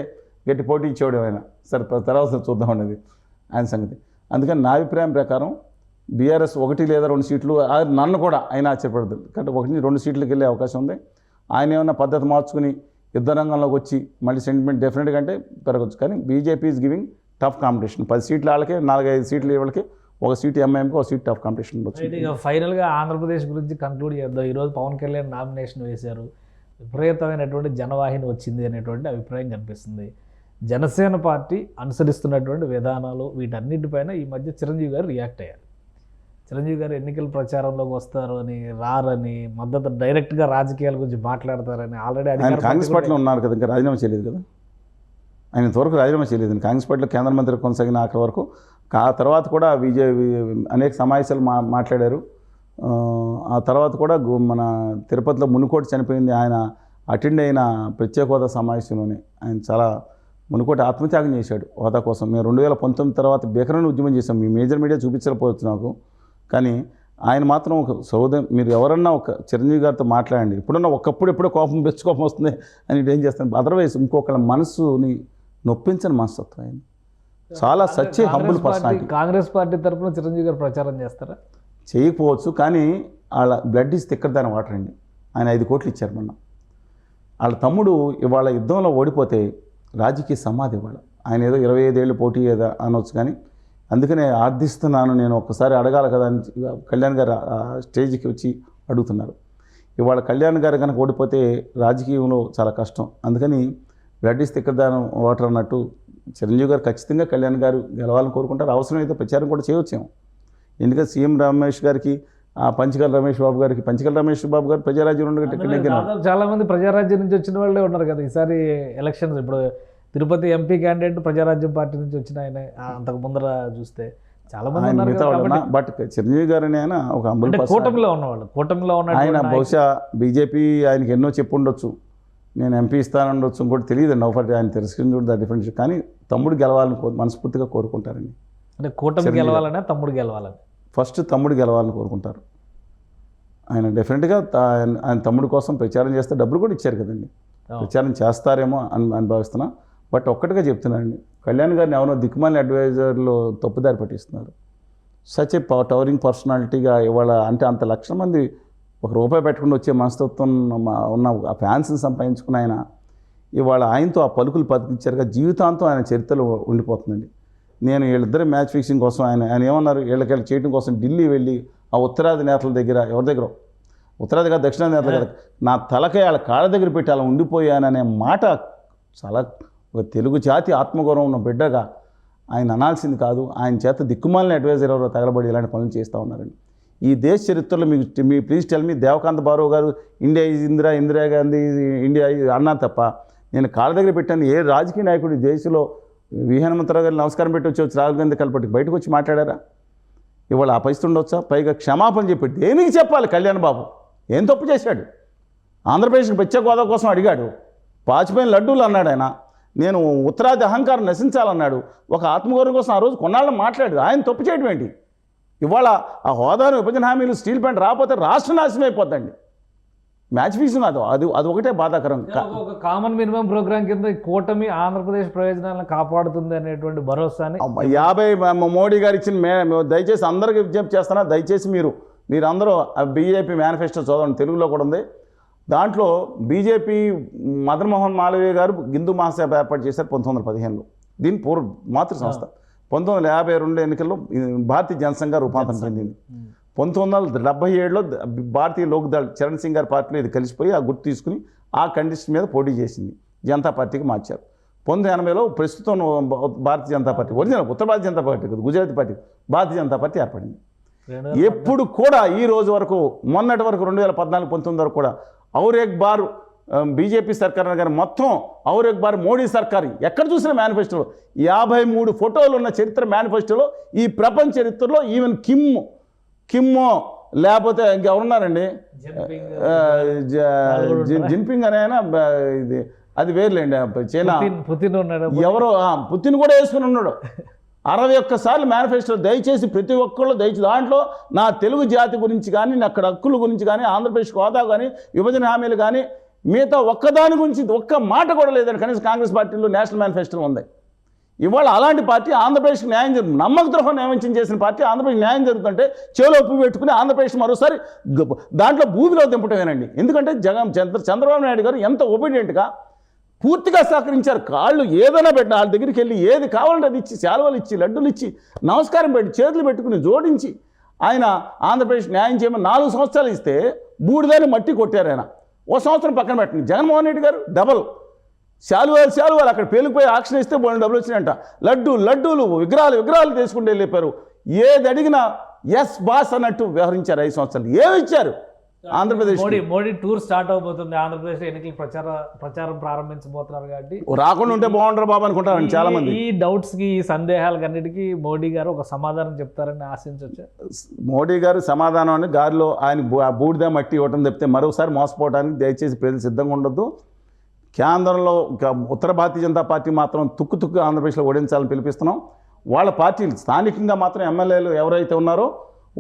Speaker 2: గట్టి పోటీ ఇచ్చేవాడు ఆయన. సరే తర్వాత చూద్దాం అనేది ఆయన సంగతి. అందుకని నా అభిప్రాయం ప్రకారం బీఆర్ఎస్ 1 లేదా 2 సీట్లు, నన్ను కూడా ఆయన ఆశ్చర్యపడదు. కాబట్టి 1-2 సీట్లకు వెళ్ళే అవకాశం ఉంది. ఆయన ఏమన్నా పద్ధతి మార్చుకుని యుద్ధ రంగంలోకి వచ్చి మళ్ళీ సెంటిమెంట్ డెఫినెట్గా అంటే పెరగచ్చు. కానీ BJP is giving tough competition. 10 సీట్లు వాళ్ళకి, 4-5 సీట్లు వాళ్ళకి, 1 సీటు ఎంఐఎంకి, 1 సీట్ టఫ్ కాంపిటీషన్ వచ్చింది.
Speaker 1: ఇక ఫైనల్గా ఆంధ్రప్రదేశ్ గురించి కంక్లూడ్ చేద్దాం. ఈరోజు పవన్ కళ్యాణ్ నామినేషన్ వేశారు, విపరీతమైనటువంటి జనవాహిని వచ్చింది అనేటువంటి అభిప్రాయం కనిపిస్తుంది. జనసేన పార్టీ అనుసరిస్తున్నటువంటి విధానాలు వీటన్నిటిపైన ఈ మధ్య చిరంజీవి గారు రియాక్ట్ అయ్యారు. చిరంజీవి గారు ఎన్నికల ప్రచారంలోకి వస్తారు అని, రారని, మద్దతు డైరెక్ట్గా రాజకీయాల గురించి మాట్లాడతారని ఆల్రెడీ
Speaker 2: ఆయన కాంగ్రెస్ పార్టీలో ఉన్నారు కదా, ఇంకా రాజీనామా చేయలేదు కదా. ఆయన ఇంతవరకు రాజీనామా చేయలేదు. కాంగ్రెస్ పార్టీలో కేంద్ర మంత్రి కొనసాగిన ఆఖరి వరకు. ఆ తర్వాత కూడా అనేక సమావేశాలు మాట్లాడారు. ఆ తర్వాత కూడా మన తిరుపతిలో మునుకోటి చనిపోయింది, ఆయన అటెండ్ అయిన ప్రత్యేక హోదా సమావేశంలోనే ఆయన చాలా మునుకోటి ఆత్మత్యాగం చేశాడు హోదా కోసం. మేము 2019 తర్వాత భీకరమైన ఉద్యమం చేశాం. మీ మేజర్ మీడియా చూపించకపోవచ్చు నాకు, కానీ ఆయన మాత్రం ఒక మీరు ఎవరన్నా ఒక చిరంజీవి గారితో మాట్లాడండి, ఇప్పుడున్న ఎప్పుడో కోపం కోపం వస్తుంది అని ఏం చేస్తాను. అదర్వైజ్ ఇంకొకళ్ళ మనసుని నొప్పించని మనస్తత్వం ఆయన. చాలా సచ్చి హంబుల్ పర్సనాలిటీ.
Speaker 1: కాంగ్రెస్ పార్టీ తరఫున చిరంజీవి గారు ప్రచారం చేస్తారా?
Speaker 2: చేయకపోవచ్చు, కానీ వాళ్ళ blood is thicker than water అండి. ఆయన 5 కోట్లు ఇచ్చారు మొన్న. వాళ్ళ తమ్ముడు ఇవాళ యుద్ధంలో ఓడిపోతే రాజకీయ సమాధి ఇవాళ. ఆయన ఏదో 25 ఏళ్ళు పోటీ ఏదో అనవచ్చు, కానీ అందుకనే ఆర్థిస్తున్నాను నేను ఒక్కసారి అడగాలి కదా అని కళ్యాణ్ గారు స్టేజ్కి వచ్చి అడుగుతున్నారు. ఇవాళ కళ్యాణ్ గారు కనుక ఓడిపోతే రాజకీయంలో చాలా కష్టం. అందుకని blood is thicker than water అన్నట్టు చిరంజీవి గారు ఖచ్చితంగా కళ్యాణ్ గారు గెలవాలని కోరుకుంటారు. అవసరమైతే ప్రచారం కూడా చేయవచ్చేమో. ఎందుకంటే సీఎం రమేష్ గారికి, పంచకల్ రమేష్ బాబు గారికి, పంచకల్ రమేష్ బాబు గారు ప్రజారాజ్యం నుండి
Speaker 1: చాలా మంది ప్రజారాజ్యం నుంచి వచ్చిన వాళ్ళే ఉన్నారు కదా ఈసారి ఎలక్షన్స్. ఇప్పుడు Tirupati MP candidate Prajarajyam party నుంచి వచ్చిన ఆయన, అంతకు ముందర చూస్తే చాలా మంది ఉన్నారు.
Speaker 2: బట్ చిరంజీవి గారు ఆయన ఒక
Speaker 1: కూటమిలో ఉన్నవాళ్ళు, కూటమిలో ఉన్న
Speaker 2: ఆయన బహుశా బీజేపీ ఆయనకి ఎన్నో చెప్పుండొచ్చు, నేను ఎంపీ ఇస్తానుండొచ్చు, ఇంకోటి తెలియదండి. ఒకటి ఆయన తిరస్కరించి చూడ డిఫరెన్స్. కానీ తమ్ముడు గెలవాలని మనస్ఫూర్తిగా కోరుకుంటారండి.
Speaker 1: అంటే కూటమి గెలవాలనే తమ్ముడు గెలవాలని
Speaker 2: ఫస్ట్ తమ్ముడు గెలవాలని కోరుకుంటారు ఆయన. డెఫినెట్గా ఆయన తమ్ముడు కోసం ప్రచారం చేస్తే డబ్బులు కూడా ఇచ్చారు కదండి, ప్రచారం చేస్తారేమో అని భావిస్తున్నా. బట్ ఒక్కటిగా చెప్తున్నానండి, కళ్యాణ్ గారిని ఎవరో దిక్కుమాలి అడ్వైజర్లు తప్పుదారి పట్టిస్తున్నారు. సచ్ ఏ టవరింగ్ పర్సనాలిటీగా ఇవాళ అంటే అంత లక్షల మంది ₹1 పెట్టకుండా వచ్చే మనస్తత్వం ఉన్న ఆ ఫ్యాన్స్ని సంపాదించుకున్న ఆయన ఇవాళ ఆయనతో ఆ పలుకులు పలికించారుగా జీవితాంతం ఆయన చరిత్రలో ఉండిపోతుందండి. నేను వీళ్ళిద్దరే మ్యాచ్ ఫిక్సింగ్ కోసం ఆయన ఏమన్నారు, వీళ్ళకి చేయడం కోసం ఢిల్లీ వెళ్ళి ఆ ఉత్తరాది నేతల దగ్గర, ఎవరి దగ్గర ఉత్తరాది కాదు దక్షిణాది నేతల దగ్గర, నా తలకాయ వాళ్ళ కాళ్ళ దగ్గర పెట్టి అలా ఉండిపోయాననే మాట చాలా ఒక తెలుగు జాతి ఆత్మగౌరవం ఉన్న బిడ్డగా ఆయన అనాల్సింది కాదు. ఆయన చేత దిక్కుమాలిన అడ్వైజర్ ఎవరో తగలబడి ఇలాంటి పనులు చేస్తూ ఉన్నారండి. ఈ దేశ చరిత్రలో me please tell me Devkant borrow గారు ఇండియా ఈజ్ ఇందిరాగాంధీ ఇండియా అన్నా తప్ప నేను కాళ్ళ దగ్గర పెట్టాను ఏ రాజకీయ నాయకుడు ఈ దేశంలో హనుమంతరావు గారు నమస్కారం పెట్టి వచ్చి రాహుల్ గాంధీ కలపట్టి బయటకు వచ్చి మాట్లాడారా? ఇవాళ ఆ పరిస్థితి ఉండొచ్చా? పైగా క్షమాపణ చెప్పి దేనికి చెప్పాలి? కళ్యాణ్ బాబు ఏం తప్పు చేశాడు? ఆంధ్రప్రదేశ్కి ప్రత్యేక హోదా కోసం అడిగాడు, పాచిపోయిన లడ్డూలు అన్నాడు ఆయన, నేను ఉత్తరాది అహంకారం నశించాలన్నాడు, ఒక ఆత్మగౌరవం కోసం ఆ రోజు కొన్నాళ్ళు మాట్లాడు. ఆయన తప్పు చేయడం ఏంటి? ఇవాళ ఆ హోదాను విభజన హామీలు స్టీల్ ప్లాంట్ రాకపోతే రాష్ట్రం నాశనం అయిపోద్దండి. మ్యాచ్ ఫీజు అది ఒకటే బాధాకరం.
Speaker 1: ఒక కామన్ మినిమం ప్రోగ్రామ్ కింద ఈ కూటమి ఆంధ్రప్రదేశ్ ప్రయోజనాలను కాపాడుతుంది అనేటువంటి భరోసాని
Speaker 2: 50 మోడీ గారు ఇచ్చిన దయచేసి అందరికీ విజ్ఞప్తి చేస్తున్నా, దయచేసి మీరందరూ బీజేపీ మేనిఫెస్టో చదవండి, తెలుగులో కూడా ఉంది. దాంట్లో బీజేపీ మదన్ మోహన్ మాలవీయ గారు హిందూ మహాసభ ఏర్పాటు చేశారు 1915లో. దీని మాతృ సంస్థ 1952 ఎన్నికల్లో భారతీయ జనసంఘ రూపాంతరం చెందింది. 1977లో భారతీయ లోక్దళ్ చరణ్ సింగ్ గారి పార్టీలో ఇది కలిసిపోయి ఆ గుర్తు తీసుకుని ఆ కండిషన్ మీద పోటీ చేసింది, జనతా పార్టీకి మార్చారు. 1980లో ప్రస్తుతం భారతీయ జనతా పార్టీ ఒరిజినల్ ఉత్తర భారతీయ జనతా పార్టీ కాదు, గుజరాతీ పార్టీ భారతీయ జనతా పార్టీ ఏర్పడింది. ఎప్పుడు కూడా ఈ రోజు వరకు మొన్నటి వరకు 2014-19 వరకు కూడా ఔర్ ఎక్ బార్ బీజేపీ సర్కార్ కానీ మొత్తం ఔర్ ఎక్ బార్ మోడీ సర్కార్ ఎక్కడ చూసిన మేనిఫెస్టోలో 53 ఫోటోలు ఉన్న చరిత్ర మేనిఫెస్టోలో ఈ ప్రపంచ చరిత్రలో ఈవెన్ కిమ్మో లేకపోతే ఇంకెవరున్నారండి, జిన్పింగ్ అనే ఇది అది వేరులేండి, చైనా ఎవరో పుతిన్ కూడా వేసుకుని ఉన్నాడు. 61 సార్లు మేనిఫెస్టో దయచేసి ప్రతి ఒక్కళ్ళు దాంట్లో నా తెలుగు జాతి గురించి కానీ, అక్కడ హక్కుల గురించి కానీ, ఆంధ్రప్రదేశ్ హోదా కానీ, విభజన హామీలు కానీ, మిగతా ఒక్కదాని గురించి ఒక్క మాట కూడా లేదని కనీసం కాంగ్రెస్ పార్టీలో నేషనల్ మేనిఫెస్టో ఉంది. ఇవాళ అలాంటి పార్టీ ఆంధ్రప్రదేశ్కి న్యాయం జరుగుతుంది, నమ్మక ద్రోహం నియమించిన చేసిన పార్టీ ఆంధ్రప్రదేశ్ న్యాయం జరుగుతుంటే చెవులో ఉప్పు పెట్టుకుని ఆంధ్రప్రదేశ్ మరోసారి దాంట్లో భూమిలో దింపటమేనండి. ఎందుకంటే చంద్రబాబు నాయుడు గారు ఎంత ఒబీడియంట్గా పూర్తిగా సహకరించారు. కాళ్ళు ఏదైనా పెట్టిన వాళ్ళ దగ్గరికి వెళ్ళి ఏది కావాలంటే అది ఇచ్చి, శాలువలు ఇచ్చి, లడ్డులు ఇచ్చి, నమస్కారం పెట్టి, చేతులు పెట్టుకుని జోడించి ఆయన ఆంధ్రప్రదేశ్ న్యాయం చేయమని 4 సంవత్సరాలు ఇస్తే బూడిదాన్ని మట్టి కొట్టారు. ఆయన 1 సంవత్సరం పక్కన పెట్టండి. జగన్మోహన్ రెడ్డి గారు డబల్ శాలువాలు అక్కడ పేలిపోయి ఆక్షన్ ఇస్తే బోల్డ్ డబ్బులు వచ్చినాయంట. లడ్డూలు విగ్రహాలు తీసుకుంటూ వెళ్ళిపోయారు. ఏది అడిగినా ఎస్ బాస్ అన్నట్టు వ్యవహరించారు 5 సంవత్సరాలు. ఏమి ఇచ్చారు? ఆంధ్రప్రదేశ్
Speaker 1: మోడీ టూర్ స్టార్ట్ అవబోతుంది, ఆంధ్రప్రదేశ్ ఎన్నికల ప్రచారం ప్రారంభించబోతున్నారు కాబట్టి
Speaker 2: రాకుండా ఉంటే బాగుంటారు బాబు అనుకుంటారు చాలా మంది.
Speaker 1: ఈ డౌట్స్ కి, ఈ సందేహాలకన్నిటికీ మోడీ గారు ఒక సమాధానం చెప్తారని ఆశించవచ్చు.
Speaker 2: మోడీ గారు సమాధానం అని గారిలో ఆయన బూడిద మట్టి ఇవ్వటం చెప్తే మరోసారి మోసపోవడానికి దయచేసి ప్రజలు సిద్ధంగా ఉండొద్దు. కేంద్రంలో ఉత్తర భారతీయ జనతా పార్టీ మాత్రం తుక్కు ఆంధ్రప్రదేశ్లో ఓడించాలని పిలిపిస్తున్నాం. వాళ్ళ పార్టీలు స్థానికంగా మాత్రం ఎమ్మెల్యేలు ఎవరైతే ఉన్నారో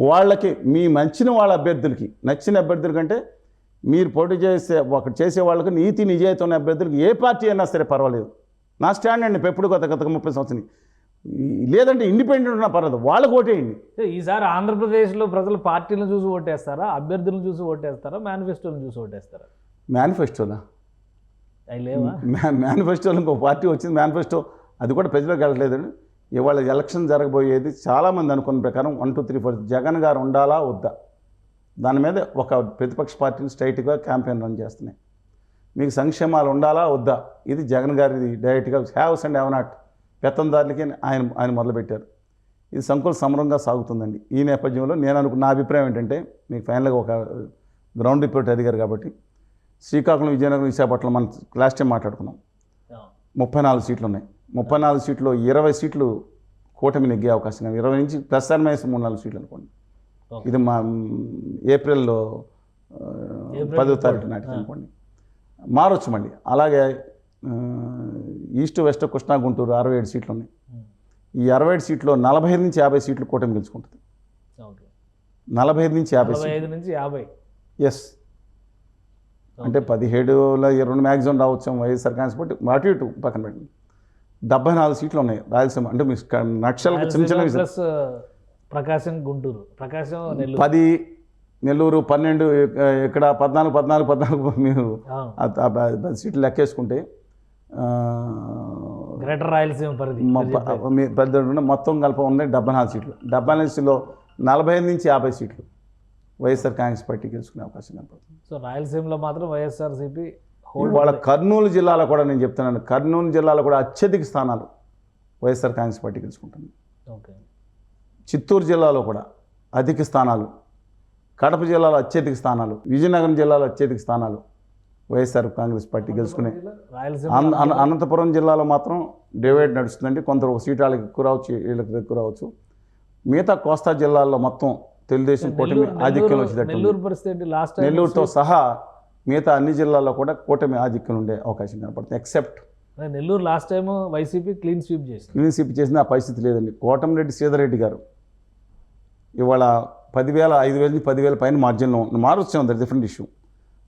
Speaker 2: వాళ్ళకి మీ నచ్చిన వాళ్ళ అభ్యర్థులకి, నచ్చిన అభ్యర్థుల కంటే మీరు పోటీ చేసే వాళ్ళకి నీతి నిజాయితీ ఉన్న అభ్యర్థులకి ఏ పార్టీ అయినా సరే పర్వాలేదు. నా స్టాండ్ అండి ఎప్పుడు గత 30 సంవత్సరం. లేదంటే ఇండిపెండెంట్ ఉన్నా పర్వాలేదు, వాళ్ళకి ఓటేయండి.
Speaker 1: ఈసారి ఆంధ్రప్రదేశ్లో ప్రజలు పార్టీలను చూసి ఓటేస్తారా, అభ్యర్థులను చూసి ఓటేస్తారా, మేనిఫెస్టోలను చూసి ఓటేస్తారా?
Speaker 2: మేనిఫెస్టోనా? మేనిఫెస్టోలో ఇంకో పార్టీ వచ్చింది, మేనిఫెస్టో అది కూడా ప్రజలకు వెళ్ళట్లేదండి. ఇవాళ ఎలక్షన్ జరగబోయేది చాలామంది అనుకున్న ప్రకారం 1, 2, 3, 4 జగన్ గారు ఉండాలా వద్దా దాని మీద ఒక ప్రతిపక్ష పార్టీలు స్ట్రైట్గా క్యాంపెయిన్ రన్ చేస్తున్నాయి. మీకు సంక్షేమాలు ఉండాలా వద్దా, ఇది జగన్ గారిది డైరెక్ట్గా హ్యావ్స్ అండ్ హ్యావ్ నాట్ పెత్తందారులకి ఆయన మొదలుపెట్టారు. ఇది సంకుల సమరంగా సాగుతుందండి. ఈ నేపథ్యంలో నా అభిప్రాయం ఏంటంటే, మీకు ఫైనల్గా ఒక గ్రౌండ్ రిపోర్ట్ అడిగారు కాబట్టి, శ్రీకాకుళం, విజయనగరం, విశాఖపట్నం మనం లాస్ట్ టైం మాట్లాడుకున్నాం. 34 సీట్లు ఉన్నాయి. 34 సీట్లు 20 సీట్లు కూటమి నెగ్గే అవకాశం, 20 నుంచి +-3-4 సీట్లు అనుకోండి. ఇది మా ఏప్రిల్లో 10వ తారీఖు నాటికి అనుకోండి. మారొచ్చు మళ్ళీ. అలాగే ఈస్ట్ వెస్ట్ కృష్ణా గుంటూరు 67 సీట్లు ఉన్నాయి. ఈ 67 సీట్లో 45 నుంచి 50 సీట్లు కూటమి గెలుచుకుంటుంది. 45 నుంచి 50. ఎస్, అంటే 17లో 22 మ్యాక్సిమం రావచ్చు వైఎస్ఆర్ కాంగ్రెస్ పార్టీ, అటు ఇటు పక్కన పెట్టండి. 74 సీట్లు ఉన్నాయి రాయలసీమ. అంటే మీ నక్షలకు చిన్న
Speaker 1: ప్రకాశం, గుంటూరు, ప్రకాశం,
Speaker 2: 10, నెల్లూరు 12, ఇక్కడ 14 మీరు 10 సీట్లు లెక్కేసుకుంటే
Speaker 1: గ్రేటర్ రాయలసీమ పరిధి
Speaker 2: మొత్తం కలిపి ఉన్నాయి 74 సీట్లు. 74 సీట్లో 45 నుంచి 50 సీట్లు వైఎస్ఆర్ కాంగ్రెస్ పార్టీ గెలుచుకునే అవకాశం కనపడుతుంది.
Speaker 1: సో రాయలసీమలో మాత్రం వైఎస్ఆర్సీపీ
Speaker 2: ఇవాళ కర్నూలు జిల్లాలో కూడా నేను చెప్తున్నాను, కర్నూలు జిల్లాలో కూడా అత్యధిక స్థానాలు వైఎస్ఆర్ కాంగ్రెస్ పార్టీ గెలుచుకుంటుంది.
Speaker 1: ఓకే.
Speaker 2: చిత్తూరు జిల్లాలో కూడా అధిక స్థానాలు, కడప జిల్లాలో అత్యధిక స్థానాలు, విజయనగరం జిల్లాలో అత్యధిక స్థానాలు వైఎస్ఆర్ కాంగ్రెస్ పార్టీ గెలుచుకునే. అనంతపురం జిల్లాలో మాత్రం డివైడ్ నడుస్తుందండి. కొంత ఒక సీట్ వాళ్ళకి ఎక్కువ రావచ్చు, వీళ్ళకి ఎక్కువ రావచ్చు. మిగతా కోస్తా జిల్లాల్లో మొత్తం తెలుగుదేశం కూటమి ఆధిక్యం వచ్చేటట్టు, నెల్లూరుతో సహా మిగతా అన్ని జిల్లాల్లో కూడా కూటమి ఆధిక్యం ఉండే అవకాశం కనపడుతుంది. Except
Speaker 1: Nellore last time YCP clean sweep
Speaker 2: చేసిన ఆ పరిస్థితి లేదండి. కోటమిరెడ్డి శ్రీధర్ గారు ఇవాళ 10,000, 5,000 నుంచి 10,000 పైన మార్జిన్లో మారొచ్చాం, దట్ డిఫరెంట్ ఇష్యూ.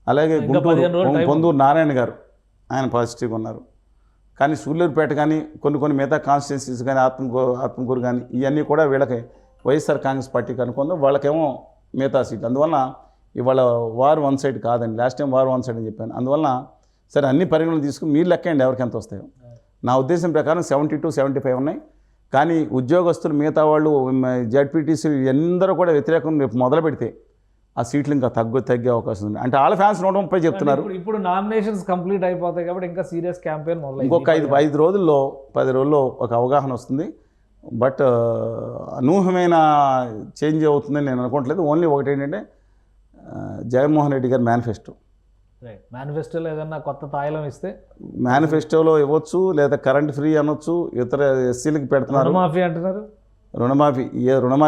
Speaker 2: అలాగే గుంటూరు పొందూరు నారాయణ గారు ఆయన పాజిటివ్గా ఉన్నారు. కానీ సూళ్ళూరుపేట కానీ కొన్ని మిగతా కాన్స్టిట్యున్సీస్ కానీ ఆత్మకూరు కానీ ఇవన్నీ కూడా వీళ్ళకి వైఎస్ఆర్ కాంగ్రెస్ పార్టీకి అనుకుందాం, వాళ్ళకేమో మిగతా సీట్లు. అందువల్ల ఇవాళ వార్ వన్ సైడ్ కాదండి. Last time war one side అని చెప్పాను. అందువల్ల సరే అన్ని పరిగణలు తీసుకుని మీరు లెక్కండి ఎవరికి ఎంత వస్తాయో. నా ఉద్దేశం ప్రకారం 72, 75 ఉన్నాయి. కానీ ఉద్యోగస్తులు మిగతా వాళ్ళు జెడ్పీటీసీ అందరూ కూడా వ్యతిరేకం రేపు మొదలు పెడితే ఆ సీట్లు ఇంకా తగ్గే అవకాశం ఉంది. అంటే వాళ్ళ ఫ్యాన్స్ 130 చెప్తున్నారు.
Speaker 1: ఇప్పుడు నామినేషన్స్ కంప్లీట్ అయిపోతాయి కాబట్టి ఇంకా సీరియస్ క్యాంపెయిన్ మొదలు.
Speaker 2: ఇంకొక 5 రోజుల్లో 10 రోజుల్లో ఒక అవగాహన వస్తుంది. బట్ అనూహ్యమైన చేంజ్ అవుతుందని నేను అనుకోవట్లేదు. ఓన్లీ ఒకటి ఏంటంటే జగన్మోహన్ రెడ్డి గారి
Speaker 1: మేనిఫెస్టోలో ఏదన్నా కొత్త తాయిలం ఇస్తే,
Speaker 2: మేనిఫెస్టోలో ఇవ్వచ్చు, లేదా కరెంట్ ఫ్రీ అనొచ్చు, ఇతర ఎస్సీలకి పెడుతున్నారు.
Speaker 1: రుణమాఫీ అంటున్నారు.
Speaker 2: రుణమాఫీ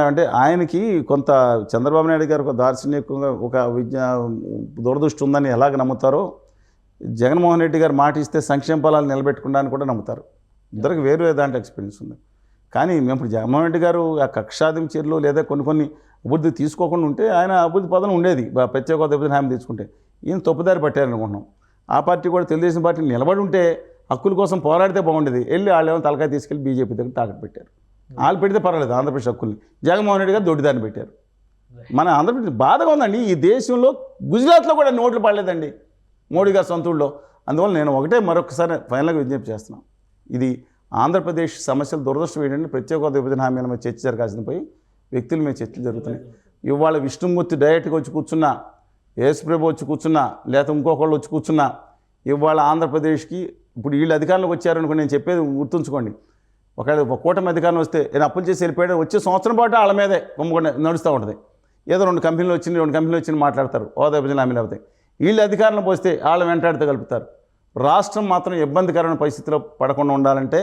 Speaker 2: అంటే ఆయనకి కొంత చంద్రబాబు నాయుడు గారు ఒక దార్శనికంగా ఒక దూరదృష్టి ఉందని ఎలాగ నమ్ముతారో, జగన్మోహన్ రెడ్డి గారు మాట ఇస్తే సంక్షేమ ఫలాలు నిలబెట్టుకుంటానికి కూడా నమ్ముతారు. ఇద్దరికి వేరు దాంట్లో ఎక్స్పీరియన్స్ ఉంది. కానీ మేము ఇప్పుడు జగన్మోహన్ రెడ్డి గారు ఆ కక్షాదిం చర్యలు లేదా కొన్ని అభివృద్ధి తీసుకోకుండా ఉంటే ఆయన అభివృద్ధి పదం ఉండేది. ప్రత్యేక అభివృద్ధి హామీ తీసుకుంటే ఈయన తప్పుదారి పట్టారనుకుంటున్నాం. ఆ పార్టీ కూడా తెలుగుదేశం పార్టీ నిలబడి ఉంటే హక్కుల కోసం పోరాడితే బాగుండేది. వెళ్ళి వాళ్ళు ఏమో తలకాయ తీసుకెళ్ళి బీజేపీ దగ్గర తాకట్టు పెట్టారు. వాళ్ళు పెడితే పర్వాలేదు ఆంధ్రప్రదేశ్ హక్కుల్ని, జగన్మోహన్ రెడ్డి గారు దొడ్డిదారిని పెట్టారు. మన ఆంధ్రప్రదేశ్ బాధగా ఉందండి. ఈ దేశంలో గుజరాత్లో కూడా నోట్లు పడలేదండి మోడీ గారు సొంత ఊళ్ళో. అందువల్ల నేను మరొకసారి ఫైనల్గా విజ్ఞప్తి చేస్తున్నాను. ఇది ఆంధ్రప్రదేశ్ సమస్యలు దురదృష్టం ఏంటంటే ప్రత్యేక విభజన హామీల మీద చర్చ జరగాల్సిన పోయి వ్యక్తుల మీద చర్చలు జరుగుతున్నాయి. ఇవాళ విష్ణుమూర్తి డైరెక్ట్గా వచ్చి కూర్చున్నా, యేసుప్రభు వచ్చి కూర్చున్నా, లేకపోతే ఇంకొకళ్ళు వచ్చి కూర్చున్నా, ఇవాళ ఆంధ్రప్రదేశ్కి ఇప్పుడు వీళ్ళు అధికారంలోకి వచ్చారనుకో, నేను చెప్పేది గుర్తుంచుకోండి. ఒకవేళ కూటమి అధికారం వస్తే నేను అప్పులు చేసి వెళ్ళిపోయాడు, వచ్చే సంవత్సరం పాటు వాళ్ళ మీదే కుమ్మకుండా నడుస్తూ ఉంటుంది. ఏదో 2 కంపెనీలు వచ్చి మాట్లాడతారు, హోదా విభజన హామీలు అవుతాయి. వీళ్ళు అధికారంలో పోస్తే వాళ్ళ వెంటాడితే కలుపుతారు. రాష్ట్రం మాత్రం ఇబ్బందికరమైన పరిస్థితిలో పడకుండా ఉండాలంటే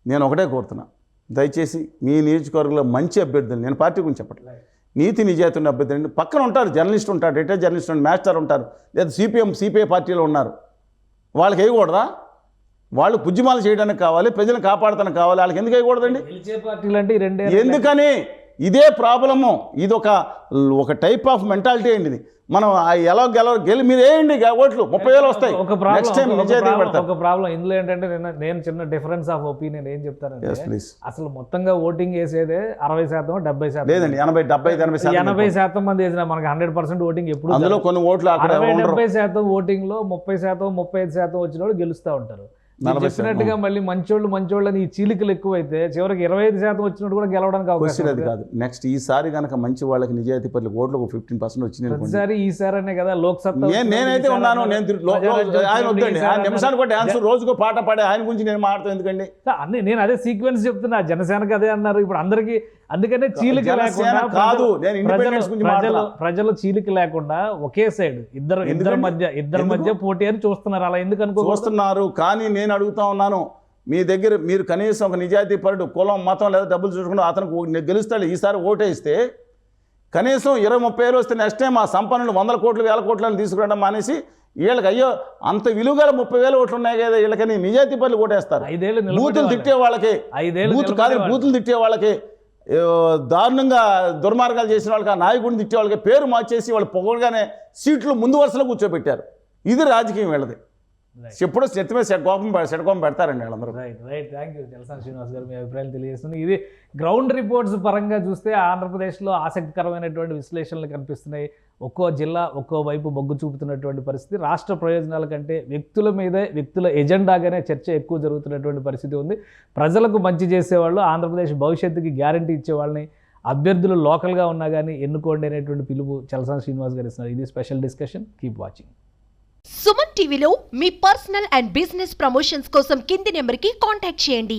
Speaker 2: నేను ఒకటే కోరుతున్నా, దయచేసి మీ నియోజకవర్గంలో మంచి అభ్యర్థులు, నేను పార్టీ గురించి చెప్పట్లేదు, నీతి నిజాయితీ ఉన్న అభ్యర్థులు పక్కన ఉంటారు. జర్నలిస్ట్ ఉంటారు, రిటైర్డ్ జర్నలిస్ట్ ఉంటారు, మాస్టర్ ఉంటారు, లేదా సిపిఐ పార్టీలో ఉన్నారు. వాళ్ళకి వేయకూడదా? వాళ్ళు పుజ్జిమాలు చేయడానికి కావాలి, ప్రజలను కాపాడటానికి కావాలి. వాళ్ళకి ఎందుకు వేయకూడదండి? ఎందుకని? ఇదే ప్రాబ్లము. ఇది ఒక టైప్ ఆఫ్ మెంటాలిటీ అండి. ఇది మనం ఎలా గెలి మీరు వేయండి ఓట్లు 30,000 వస్తాయి.
Speaker 1: ఒక ప్రాబ్లం ఇందులో ఏంటంటే నేను చిన్న డిఫరెన్స్ ఆఫ్ ఒపీనియన్ ఏం చెప్తానంటే, అసలు మొత్తంగా ఓటింగ్ వేసేదే 60%, 70%
Speaker 2: లేదండి,
Speaker 1: 80% మంది వేసిన మనకి 100% ఓటింగ్ ఎప్పుడు.
Speaker 2: అందులో కొన్ని ఓట్లు
Speaker 1: 70% ఓటింగ్ లో 30%, 35% వచ్చిన వాళ్ళు గెలుస్తూ ఉంటారు. చెప్పినట్టుగా మళ్ళీ మంచోళ్ళని ఈ చీలికలు ఎక్కువైతే చివరికి 25% వచ్చినట్టు కూడా గెలవడానికి అవకాశం
Speaker 2: అది కాదు. నెక్స్ట్ ఈసారి కనుక మంచి వాళ్ళకి నిజాయితీ పర్లు ఓట్లు 15% వచ్చింది.
Speaker 1: ఈసారి కదా లోక్సభ
Speaker 2: నేనైతే ఉన్నాను. ఆయన వద్దండి, ఆయన నిమిషానికి కూడా డాన్స్, రోజుకో పాట పాడే ఆయన గురించి నేను మాట్లాడతాను ఎందుకండి?
Speaker 1: నేను అదే సీక్వెన్స్ చెప్తున్నా. జనసేనకి అదే అన్నారు ఇప్పుడు అందరికి. అందుకనే చీలిక లేకుండా
Speaker 2: కాదు, నేను ఇండిపెండెన్స్ గురించి
Speaker 1: ప్రజలు చీలిక లేకుండా ఒకే సైడ్ ఇద్దరి మధ్య పోటీ అని చూస్తున్నారు. అలా ఎందుకు
Speaker 2: చూస్తున్నారు? కానీ నేను అడుగుతా ఉన్నాను, మీ దగ్గర మీరు కనీసం ఒక నిజాయితీ పరుడు, కులం, మతం లేదా డబ్బులు చూసుకుంటూ అతనికి గెలుస్తాడు. ఈసారి ఓటేస్తే కనీసం 20-30 వస్తే నెక్స్ట్ టైం ఆ సంపన్నులు 100 కోట్లు 1000 కోట్లను తీసుకురావడం మానేసి వీళ్ళకి అయ్యో అంత విలువగల 30,000 ఓట్లు ఉన్నాయి కదా వీళ్ళకని నిజాయితీ పరులు ఓటేస్తారు. బూతులు తిట్టే వాళ్ళకి, బూతులు తిట్టే వాళ్ళకి, దారుణంగా దుర్మార్గాలు చేసిన వాళ్ళకి, ఆ నాయకుడిని తిట్టే వాళ్ళకి పేరు మార్చేసి వాళ్ళు పొగగానే సీట్లు ముందు వరుసలో కూర్చోబెట్టారు. ఇది రాజకీయం వీళ్ళది. ఎప్పుడో చెత్త మీద సెటకోపం పెడతారండి వాళ్ళందరూ.
Speaker 1: Right. Thank you Chalasani Srinivas గారు, మీ అభిప్రాయాలు తెలియజేస్తుంది. ఇది గ్రౌండ్ రిపోర్ట్స్ పరంగా చూస్తే ఆంధ్రప్రదేశ్లో ఆసక్తికరమైనటువంటి విశ్లేషణలు కనిపిస్తున్నాయి. ఒక్కో జిల్లా ఒక్కో వైపు మొగ్గు చూపుతున్నటువంటి పరిస్థితి. రాష్ట్ర ప్రయోజనాల కంటే వ్యక్తుల ఎజెండాగానే చర్చ ఎక్కువ జరుగుతున్నటువంటి పరిస్థితి ఉంది. ప్రజలకు మంచి చేసేవాళ్ళు, ఆంధ్రప్రదేశ్ భవిష్యత్తుకి గ్యారంటీ ఇచ్చేవాళ్ళని, అభ్యర్థులు లోకల్గా ఉన్నా కానీ ఎన్నుకోండి అనేటువంటి పిలుపు చలసాని శ్రీనివాస్ గారు ఇస్తున్నారు. ఇది special discussion. Keep watching.
Speaker 3: Suman టీవీలో మీ పర్సనల్ అండ్ బిజినెస్ ప్రమోషన్స్ కోసం కింది నెంబర్కి కాంటాక్ట్ చేయండి.